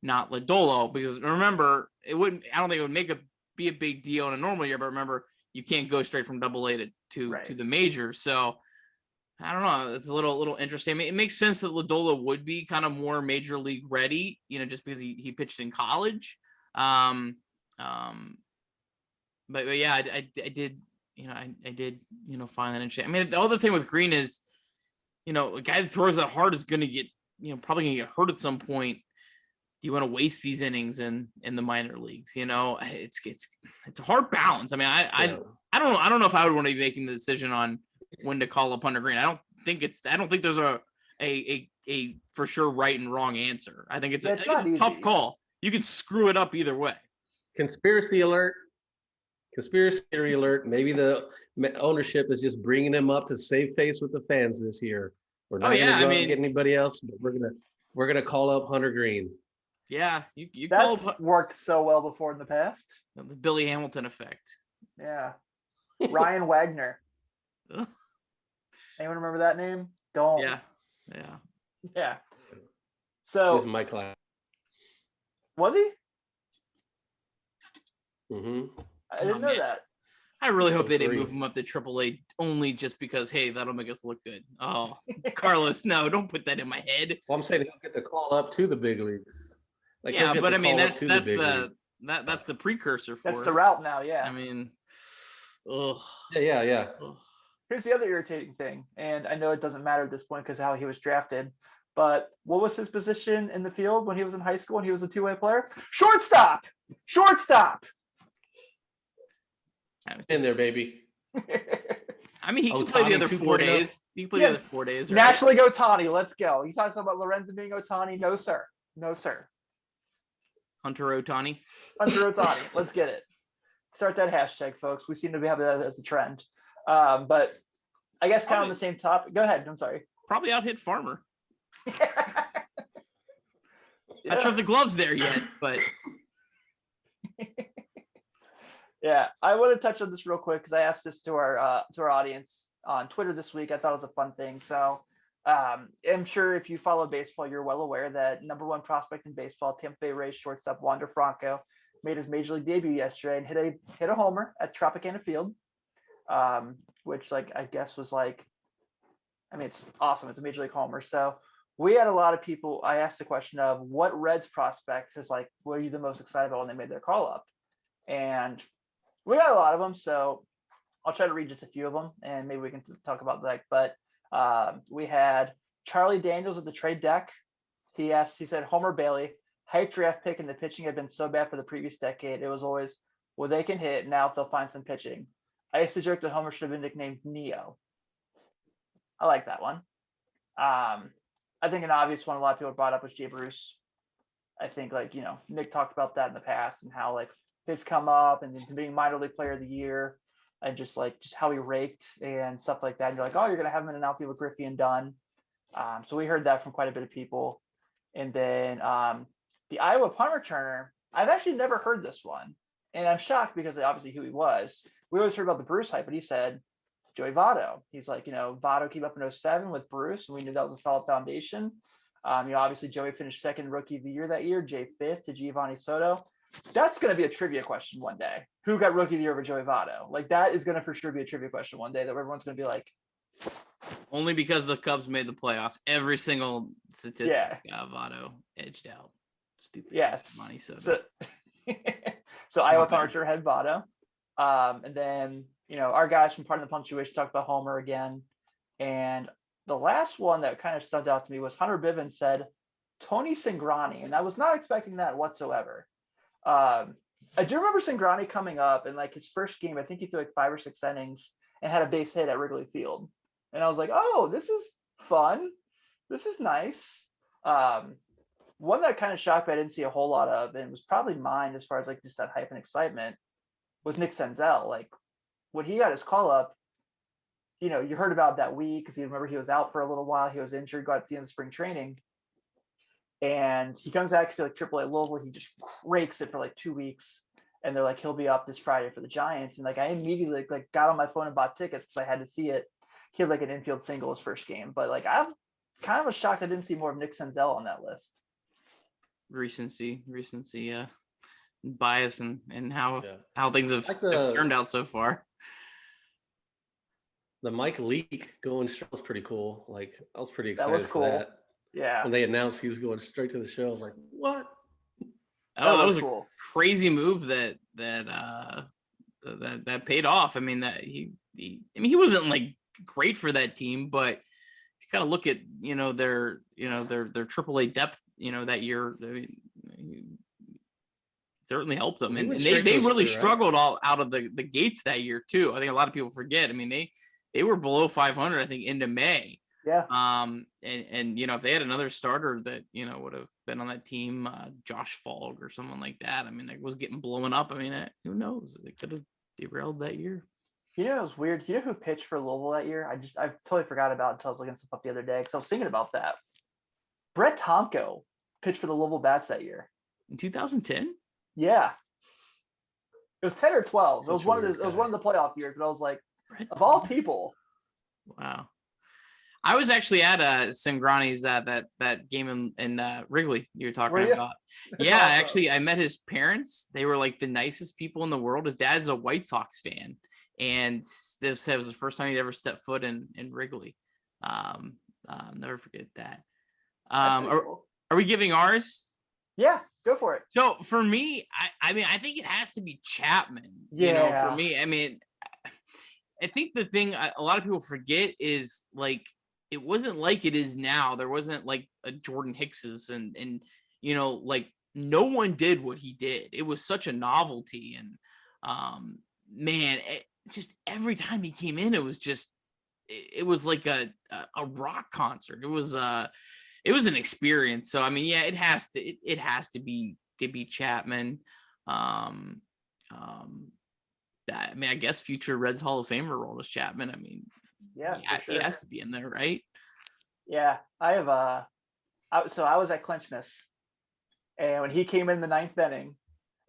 not Lodolo? Because remember, I don't think it would be a big deal in a normal year, but remember, you can't go straight from AA to the majors. So I don't know. It's a little interesting. I mean, it makes sense that Lodolo would be kind of more major league ready, just because he pitched in college. But yeah, I did, I did, find that interesting. I mean, the other thing with Green is, a guy that throws that hard is going to get, probably going to get hurt at some point. Do you want to waste these innings in the minor leagues? It's a hard balance. I mean, I don't know if I would want to be making the decision on when to call up Hunter Green. I don't think there's a for sure right and wrong answer. I think it's a tough call. You could screw it up either way. Conspiracy theory alert. Maybe the ownership is just bringing him up to save face with the fans this year. We're not going to get anybody else, but we're gonna call up Hunter Green. Yeah, that's worked so well before in the past. The Billy Hamilton effect. Yeah. Ryan Wagner. Ugh. Anyone remember that name? Don't. Yeah. Yeah. He So was in my class. was he? Mm-hmm. I didn't know man. that. I really hope they didn't 03. move him up to AAA only just because, hey, that'll make us look good. Oh, Carlos, no, don't put that in my head. Well, I'm saying he'll get the call up to the big leagues. Like he'll Yeah, get but the I mean call up that's to that's big the league. that's the precursor for That's it. the route now. Yeah. I mean, ugh, Yeah. ugh. Here's the other irritating thing, and I know it doesn't matter at this point because how he was drafted. But what was his position in the field when he was in high school and he was a two-way player? Shortstop. Shortstop. I mean, In there, baby. I mean, he can Oh, play the Tani other 4 2.0? days. He can play Yeah. the other 4 days. Right? Naturally go Tani. Let's go. You talking about Lorenzo being Otani? No, sir. No, sir. Hunter Otani. Hunter Otani. Let's get it. Start that hashtag, folks. We seem to be having that as a trend. But I guess kind of on the same topic. Go ahead. I'm sorry. Probably out hit Farmer. Yeah. Not sure if the glove's there yet, but Yeah, I want to touch on this real quick because I asked this to our audience on Twitter this week. I thought it was a fun thing. So I'm sure if you follow baseball, you're well aware that number one prospect in baseball, Tampa Bay Rays shortstop Wander Franco, made his major league debut yesterday and hit a homer at Tropicana Field, which I guess was it's awesome. It's a major league homer. So we had a lot of people. I asked the question of what Reds prospects is what are you the most excited about when they made their call up, and we got a lot of them. So I'll try to read just a few of them, and maybe we can talk about that. But we had Charlie Daniels at the trade deck. He said, Homer Bailey, hype draft pick, and the pitching had been so bad for the previous decade. It was always, well, they can hit. Now if they'll find some pitching. I used to joke that Homer should have been nicknamed Neo. I like that one. I think an obvious one a lot of people brought up was Jay Bruce. I think Nick talked about that in the past and how his come up and being minor league player of the year and just how he raked and stuff like that. And you're like, oh, you're going to have him in an outfield with Griffey and Dunn. So we heard that from quite a bit of people. And then the Iowa punt returner, I've actually never heard this one. And I'm shocked because obviously who he was. We always heard about the Bruce hype, but he said Joey Votto. He's Votto came up in 07 with Bruce, and we knew that was a solid foundation. Obviously Joey finished second rookie of the year that year, Jay fifth to Giovanni Soto. That's going to be a trivia question one day. Who got rookie of the year over Joey Votto? That is going to for sure be a trivia question one day that everyone's going to be like. only because the Cubs made the playoffs. Every single statistic, Votto edged out. Stupid. Yes. Money Soto. So Iowa punt returner had Votto. And then, our guys from Part of the Punctuation talked about Homer again. And the last one that kind of stood out to me was Hunter Bivens said Tony Cingrani. And I was not expecting that whatsoever. I do remember Cingrani coming up and his first game, I think he threw 5 or 6 innings and had a base hit at Wrigley Field. And I was like, oh, this is fun. This is nice. One that kind of shocked me I didn't see a whole lot of, and was probably mine as far as just that hype and excitement, was Nick Senzel. When he got his call up, you heard about that week because you remember he was out for a little while. He was injured, got at the end of spring training. And he comes back to AAA Louisville. He just rakes it for 2 weeks. And they're he'll be up this Friday for the Giants. And I immediately got on my phone and bought tickets because I had to see it. He had an infield single his first game. But I'm kind of shocked I didn't see more of Nick Senzel on that list. Recency, bias, and how things have turned out so far. The Mike Leake going straight was pretty cool. I was pretty excited was cool. for that. Yeah. When they announced he was going straight to the show, I was like, what? That was cool. A crazy move that paid off. I mean, that he wasn't great for that team, but if you kind of look at their AAA depth that year, he certainly helped them, and they really struggled all out of the gates that year too. I think a lot of people forget. I mean, they were below 500 I think into May. Yeah. And if they had another starter that would have been on that team, Josh Falk or someone like that, I mean, it was getting blown up. I mean, who knows? It could have derailed that year. It was weird. You know who pitched for Louisville that year? I totally forgot about it until I was looking stuff up the other day because I was thinking about that. Brett Tomko pitched for the Louisville Bats that year In 2010? Yeah. It was 10 or 12. It was Such a one of the weird it was guy. one of the playoff years, but I was like, Brett of all Brown. people. Wow. I was actually at Sangrani's that game in Wrigley you were talking Were you? about. That's Yeah, awesome. actually, I met his parents. They were like the nicest people in the world. His dad's a White Sox fan, and this was the first time he'd ever stepped foot in Wrigley. Never forget that. That's pretty Are, cool. are we giving ours? Yeah, go for it. So for me, I mean, I think it has to be Chapman. You know, Yeah. for me, I mean, I think the thing a lot of people forget is like it wasn't like it is now. There wasn't like a Jordan Hicks's and you know, like no one did what he did. It was such a novelty, and man, just every time he came in, it was just it was like a rock concert. It was an experience. So I mean, yeah, it has to be Chapman. I mean, I guess future Reds Hall of Famer Aroldis Chapman. I mean, Yeah, for he sure. has to be in there, right? Yeah, I have so I was at Clinchmas, and when he came in the ninth inning,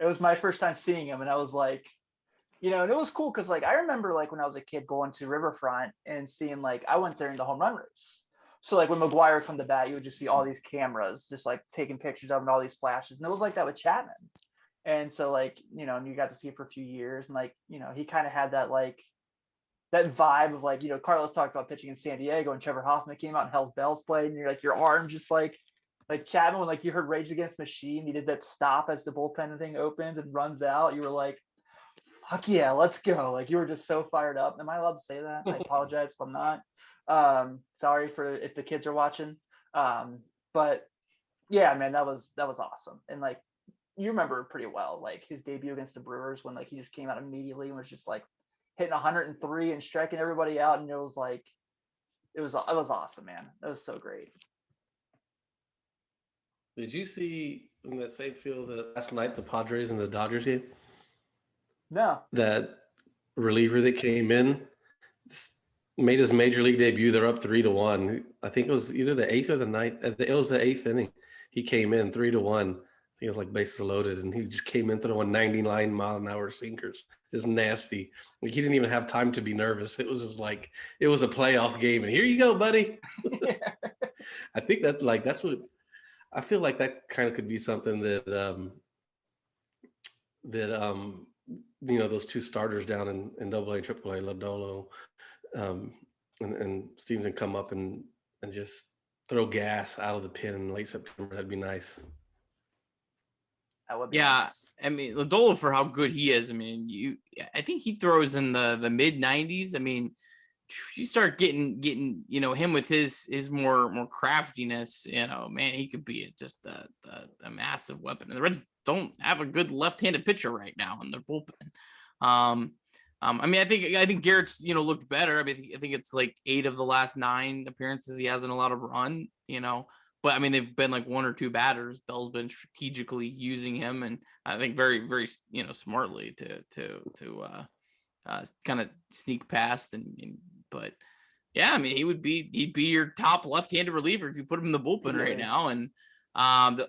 it was my first time seeing him, and I was like, you know, and it was cool because like I remember like when I was a kid going to Riverfront and seeing like I went there in the home run race. So like when McGuire would come to bat, you would just see all these cameras just like taking pictures of him and all these flashes, and it was like that with Chapman. And so like, you know, and you got to see it for a few years, and like, you know, he kind of had that like that vibe of like, you know, Carlos talked about pitching in San Diego, and Trevor Hoffman came out and Hell's Bells played, and you're like your arm just like Chapman, when like you heard Rage Against the Machine, he did that stop as the bullpen thing opens and runs out. You were like, fuck yeah, let's go. Like you were just so fired up. Am I allowed to say that? I apologize if I'm not. Sorry for if the kids are watching. But yeah, man, that was awesome. And like you remember pretty well, like his debut against the Brewers when like he just came out immediately and was just like hitting 103 and striking everybody out, and it was awesome, man. That was so great. Did you see in that same field last night the Padres and the Dodgers game? No. That reliever that came in made his major league debut. They're up 3-1. I think it was either the eighth or the ninth. It was the eighth inning. He came in 3-1. I think it was like bases loaded, and he just came in throwing 99-mile-an-hour sinkers. Just nasty. Like he didn't even have time to be nervous. It was just like it was a playoff game, and here you go, buddy. I think that's what I feel like. That kind of could be something that you know, those two starters down in AA, AAA, Lodolo, and Stevenson come up and just throw gas out of the pin in late September. That'd be nice. That would be Yeah. nice. I mean, Lodolo, for how good he is, I mean, I think he throws in the mid 90s. I mean, you start getting, you know, him with his more craftiness, you know, man, he could be just a massive weapon. And the Reds don't have a good left-handed pitcher right now in their bullpen. I mean, I think Garrett's, you know, looked better. I mean, I think it's like 8 of the last 9 appearances he hasn't allowed a run, you know. But I mean, they've been like 1 or 2 batters. Bell's been strategically using him, and I think very, very, you know, smartly to kind of sneak past. But yeah, I mean, he'd be your top left-handed reliever if you put him in the bullpen right now. And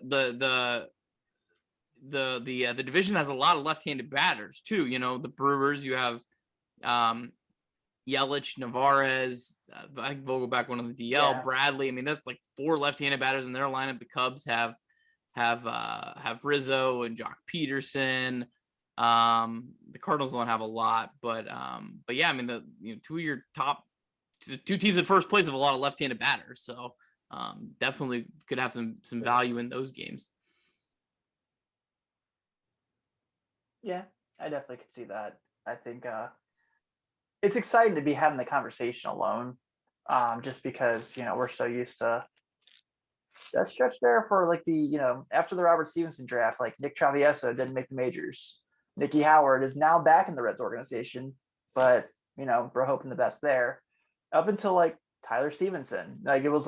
the division has a lot of left-handed batters too. You know, the Brewers, you have Yelich, Navarez, I think Vogelback, one of the DL, Yeah. Bradley. I mean, that's like 4 left-handed batters in their lineup. The Cubs have Rizzo and Jock Peterson. The Cardinals don't have a lot, but yeah, I mean, the 2 of your top 2 teams in first place have a lot of left-handed batters, so definitely could have some value in those games. Yeah, I definitely could see that. I think it's exciting to be having the conversation alone, just because, you know, we're so used to that stretch there for like the, you know, after the Robert Stevenson draft, like Nick Travieso didn't make the majors. Nicky Howard is now back in the Reds organization, but, you know, we're hoping the best there. Up until like Tyler Stevenson, like it was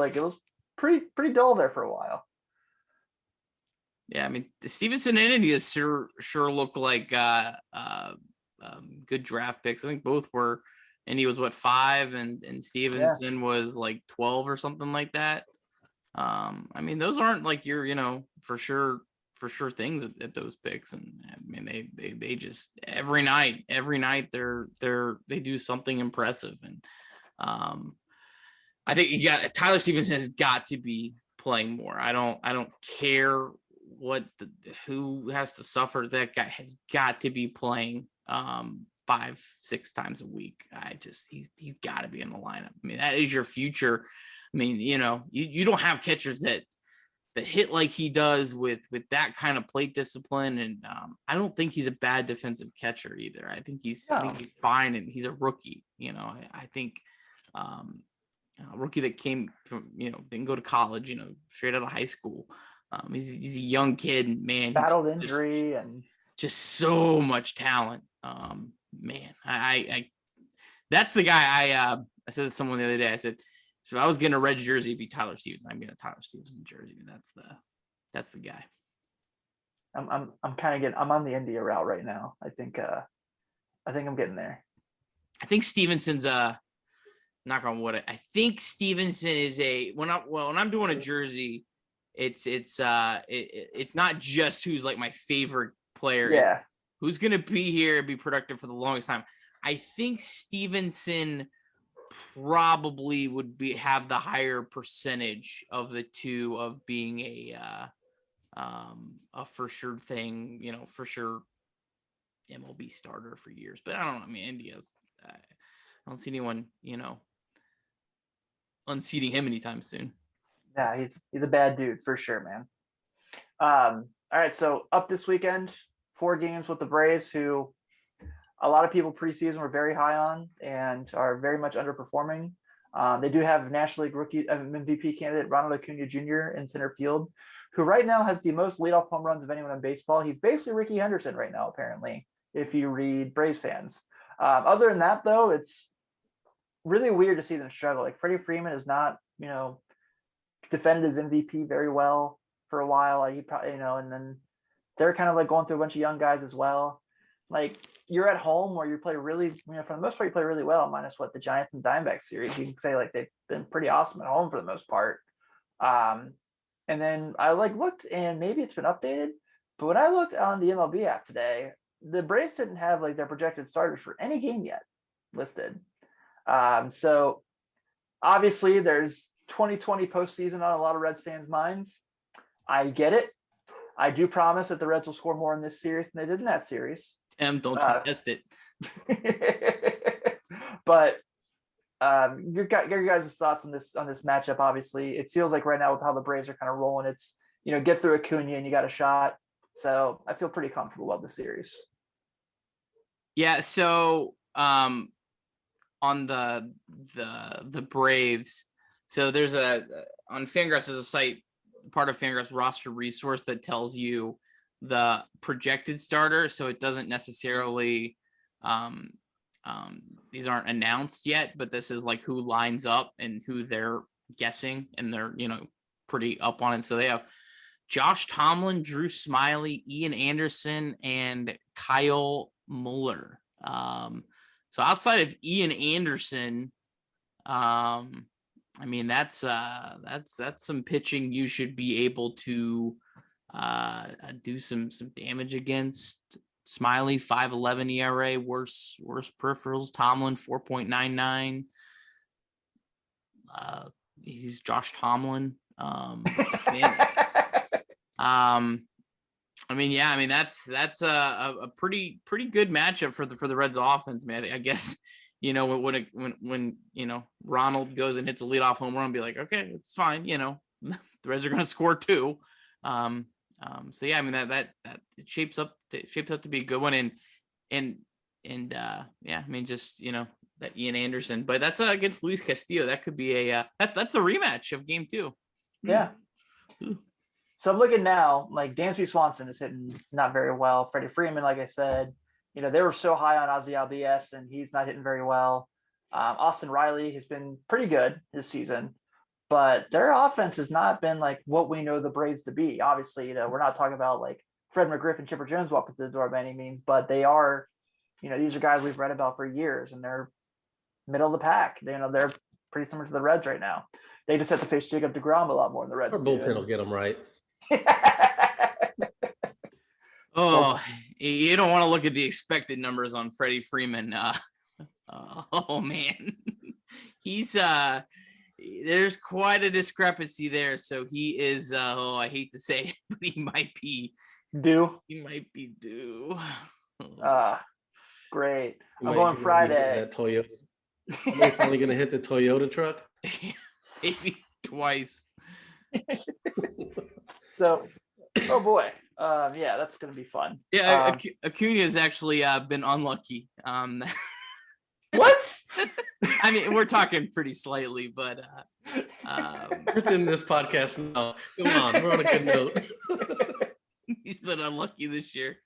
pretty dull there for a while. Yeah, I mean, the Stevenson and India sure look like good draft picks. I think both were. Indy was 5, and Stevenson was like 12 or something like that. I mean, those aren't like your, you know, for sure for sure things at those picks. And I mean, they just every night they do something impressive. And I think Tyler Stevenson has got to be playing more. I don't care who has to suffer. That guy has got to be playing 5-6 times a week. He's got to be in the lineup. I mean, that is your future. I mean, you don't have catchers that hit like he does with that kind of plate discipline. And I don't think he's a bad defensive catcher either. I think he's fine, and he's a rookie. I think a rookie that came from, didn't go to college, straight out of high school. He's a young kid, and man, battled injury and just so much talent. Man, I that's the guy. I said to someone the other day. I said, so if I was getting a red jersey, it'd be Tyler Stevenson. I'm getting a Tyler Stevenson jersey. That's the guy. I'm on the India route right now. I think I'm getting there. I think Stevenson's knock on wood. I think Stevenson is when I'm doing a jersey, it's not just who's like my favorite player. Yeah. Who's gonna be here and be productive for the longest time. I think Stevenson probably would have the higher percentage of the two of being a for sure thing, for sure MLB starter for years. But I don't know. I mean, I don't see anyone, unseating him anytime soon. Yeah, he's a bad dude for sure, man. All right, so up this weekend, 4 games with the Braves, who a lot of people preseason were very high on and are very much underperforming. They do have National League rookie MVP candidate Ronald Acuna Jr. in center field, who right now has the most leadoff home runs of anyone in baseball. He's basically Ricky Henderson right now, apparently, if you read Braves fans. Other than that, though, it's really weird to see them struggle. Like Freddie Freeman is not, defended his MVP very well for a while. He probably, and then they're kind of like going through a bunch of young guys as well. Like you're at home where you play really, for the most part, you play really well, minus the Giants and Diamondbacks series. You can say like they've been pretty awesome at home for the most part. And then I looked, and maybe it's been updated, but when I looked on the MLB app today, the Braves didn't have their projected starters for any game yet listed. So obviously there's 2020 postseason on a lot of Reds fans' minds. I get it. I do promise that the Reds will score more in this series than they did in that series. Tim, don't contest it. But your guys' thoughts on this matchup. Obviously, it feels like right now with how the Braves are kind of rolling, it's get through Acuna and you got a shot. So I feel pretty comfortable about the series. Yeah. So on the Braves, so there's on Fangraphs, there's a site, part of Fangraphs roster resource that tells you the projected starter. So it doesn't necessarily, these aren't announced yet, but this is who lines up and who they're guessing, and they're, pretty up on it. So they have Josh Tomlin, Drew Smyly, Ian Anderson, and Kyle Muller. So outside of Ian Anderson, I mean, that's some pitching you should be able to do some damage against. Smyly 5.11 ERA, worse peripherals. Tomlin 4.99. He's Josh Tomlin. I mean, yeah, I mean that's a pretty good matchup for the Reds offense, man. I guess when Ronald goes and hits a leadoff home run, be like, okay, it's fine. The Reds are going to score 2. So yeah, I mean that it shapes up to be a good one, and yeah, I mean just that Ian Anderson, but that's against Luis Castillo. That could be that's a rematch of Game 2. Yeah. So I'm looking now, Dansby Swanson is hitting not very well. Freddie Freeman, like I said, they were so high on Ozzy Albies, and he's not hitting very well. Austin Riley has been pretty good this season, but their offense has not been what we know the Braves to be. Obviously, we're not talking about Fred McGriff and Chipper Jones walking through the door by any means, but they are, these are guys we've read about for years, and they're middle of the pack. They're pretty similar to the Reds right now. They just have to face Jacob deGrom a lot more than the Reds. Our bullpen will get them right. Oh, you don't want to look at the expected numbers on Freddie Freeman. Oh man, he's there's quite a discrepancy there. So he is. I hate to say it, but he might be Do due. great. I'm Wait, going you Friday. That Toyota. Somebody's finally gonna hit the Toyota truck. Maybe twice. So, oh boy, yeah, that's gonna be fun. Yeah, Acuna has actually been unlucky. What? I mean, we're talking pretty slightly, but It's in this podcast now. Come on, we're on a good note. he's been unlucky this year.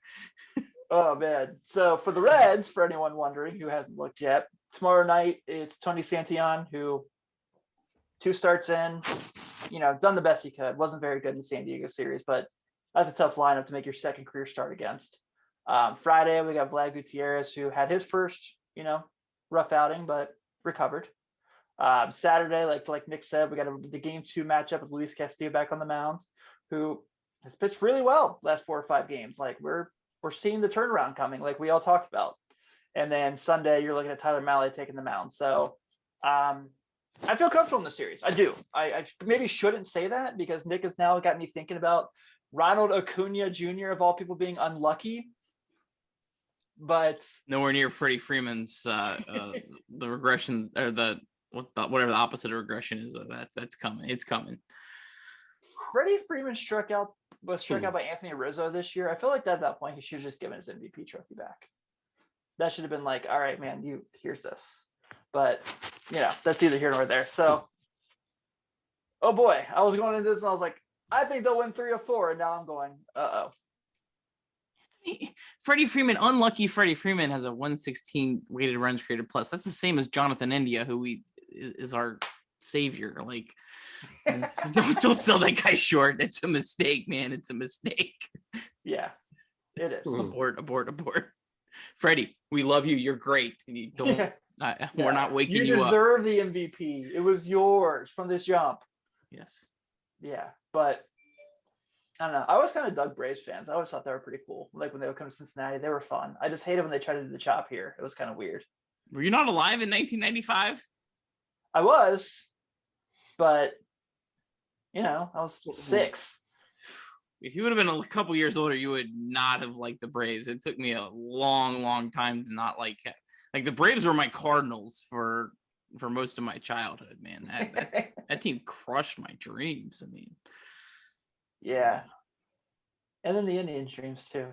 Oh man. So for the Reds, for anyone wondering who hasn't looked yet, tomorrow night it's Tony Santillan, who 2 starts in, done the best he could. Wasn't very good in the San Diego series, but that's a tough lineup to make your second career start against. Friday we got Vlad Gutierrez, who had his first, rough outing, but recovered. Saturday, like Nick said, we got the game 2 matchup with Luis Castillo back on the mound, who has pitched really well last 4 or 5 games. Like we're seeing the turnaround coming, like we all talked about. And then Sunday, you're looking at Tyler Mahle taking the mound. So I feel comfortable in the series. I do. I maybe shouldn't say that because Nick has now got me thinking about Ronald Acuna Jr. of all people being unlucky. But nowhere near Freddie Freeman's the regression or whatever the opposite of regression is. That's coming. It's coming. Freddie Freeman was struck out by Anthony Rizzo this year. I feel like at that point he should have just given his MVP trophy back. That should have been like, all right, man, here's this. But that's either here nor there. So, oh boy, I was going into this and I was like, I think they'll win 3 or 4, and now I'm going, uh-oh. Freddie Freeman, unlucky Freddie Freeman has a 116 weighted runs created plus. That's the same as Jonathan India, who is our savior. Like, don't sell that guy short. It's a mistake, man. It's a mistake. Yeah, it is. Abort. Freddie, we love you. You're great. You don't. We're not waking you up. You deserve the MVP. It was yours from this jump. Yes. Yeah, but I don't know. I always kind of dug Braves fans. I always thought they were pretty cool. Like when they would come to Cincinnati, they were fun. I just hated when they tried to do the chop here. It was kind of weird. Were you not alive in 1995? I was, but I was 6. If you would have been a couple years older, you would not have liked the Braves. It took me a long time to not like the Braves were my Cardinals for most of my childhood, man. That team crushed my dreams. I mean, yeah. And then the Indians dreams too.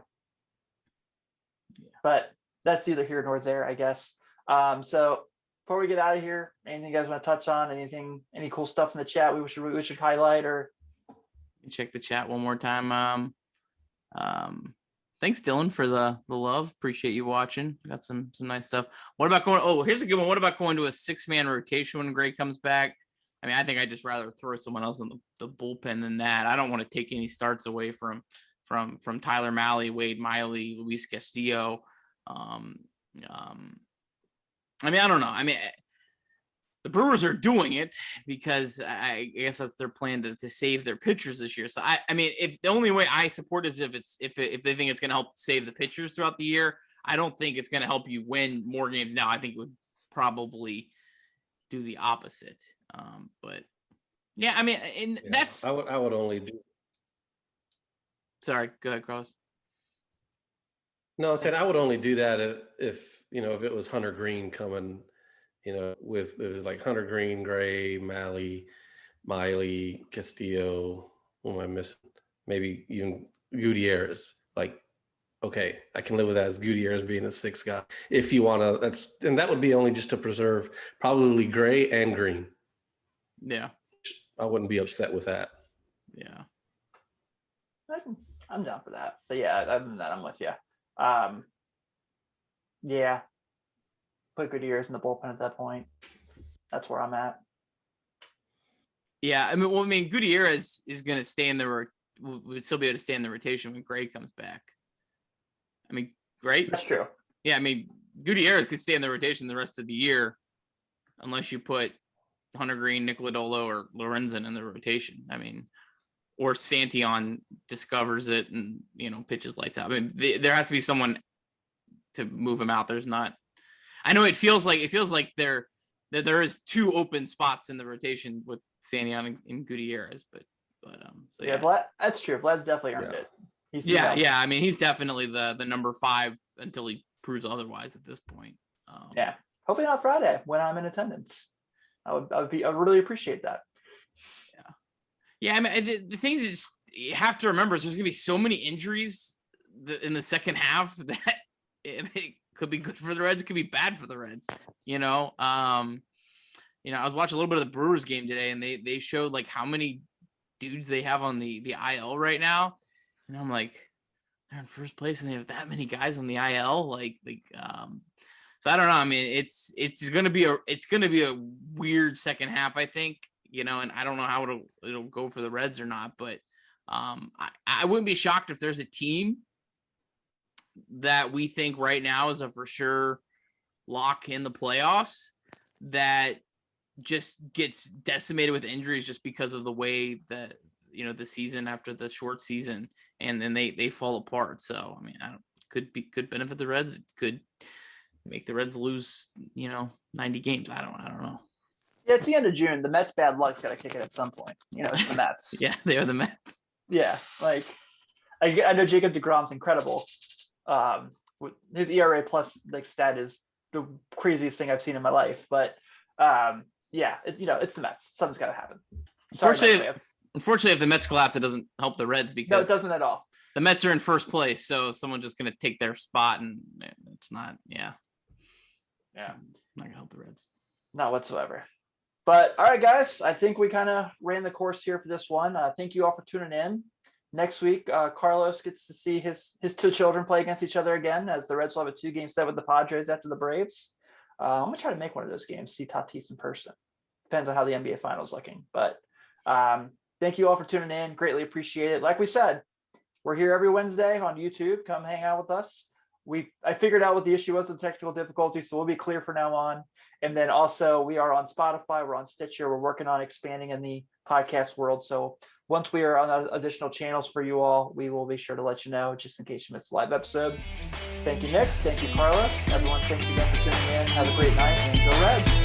Yeah. But that's neither here nor there, I guess. So before we get out of here, anything you guys want to touch on? Any cool stuff in the chat we should highlight or check the chat one more time. Thanks, Dylan, for the love. Appreciate you watching. Got some nice stuff. What about going? Oh, here's a good one. What about going to a 6-man rotation when Gray comes back? I mean, I think I'd just rather throw someone else in the bullpen than that. I don't want to take any starts away from Tyler Mahle, Wade Miley, Luis Castillo. I mean, I don't know. I mean, the Brewers are doing it because I guess that's their plan to save their pitchers this year. So I mean, if the only way I support is if they think it's going to help save the pitchers throughout the year, I don't think it's going to help you win more games. Now, I think it would probably do the opposite. But yeah, I mean, and that's I would only do. Sorry, go ahead, Carlos. No, I said I would only do that if it was Hunter Green coming. With it was like Hunter Green, Gray, Miley, Castillo. Who am I missing? Maybe even Gutierrez. Like, okay, I can live with that as Gutierrez being the 6th guy. If you want to, that would be only just to preserve probably Gray and Green. Yeah, I wouldn't be upset with that. Yeah, I'm down for that. But yeah, other than that, I'm with you. Yeah. Put Gutierrez in the bullpen at that point. That's where I'm at. Yeah, I mean, Gutierrez is going to stay would still be able to stay in the rotation when Gray comes back. I mean, right? That's true. Yeah, I mean, Gutierrez could stay in the rotation the rest of the year unless you put Hunter Green, Nick Lodolo, or Lorenzen in the rotation. I mean, or Santion discovers it and, pitches lights out. I mean, there has to be someone to move him out. There's not. I know it feels like there is 2 open spots in the rotation with Santion and Gutierrez, but so yeah, Vlad, that's true. Vlad's definitely earned it. Yeah. I mean, he's definitely the number 5 until he proves otherwise at this point. Yeah. Hopefully not Friday when I'm in attendance. I would really appreciate that. Yeah. I mean, the thing is, you have to remember is there's gonna be so many injuries in the second half that it could be good for the Reds, it could be bad for the Reds. I was watching a little bit of the Brewers game today, and they showed like how many dudes they have on the IL right now, and I'm like, they're in first place and they have that many guys on the IL. So I don't know. I mean, it's gonna be a weird second half, I think. And I don't know how it'll go for the Reds or not, but I wouldn't be shocked if there's a team that we think right now is a for sure lock in the playoffs that just gets decimated with injuries just because of the way that the season after the short season, and then they fall apart. So I mean, could benefit the Reds. It could make the Reds lose 90 games. I don't know. Yeah, it's the end of June. The Mets' bad luck's got to kick it at some point. It's the Mets. Yeah, they are the Mets. Yeah, like I know Jacob deGrom's incredible. His ERA plus stat is the craziest thing I've seen in my life. But it's the Mets. Something's got to happen. Unfortunately, if the Mets collapse, it doesn't help the Reds because no, it doesn't at all. The Mets are in first place, so someone's just going to take their spot, and it's not. Yeah, not going to help the Reds. Not whatsoever. But all right, guys, I think we kind of ran the course here for this one. Thank you all for tuning in. Next week, Carlos gets to see his 2 children play against each other again, as the Reds will have a 2-game set with the Padres after the Braves. I'm gonna try to make one of those games, see Tatis in person. Depends on how the NBA Finals looking. But thank you all for tuning in. Greatly appreciate it. Like we said, we're here every Wednesday on YouTube. Come hang out with us. I figured out what the issue was with technical difficulties, so we'll be clear from now on. And then also we are on Spotify, we're on Stitcher, we're working on expanding in the podcast world. So once we are on additional channels for you all, we will be sure to let you know, just in case you missed the live episode. Thank you, Nick. Thank you, Carlos. Everyone, thanks again for tuning in. Have a great night and go Reds.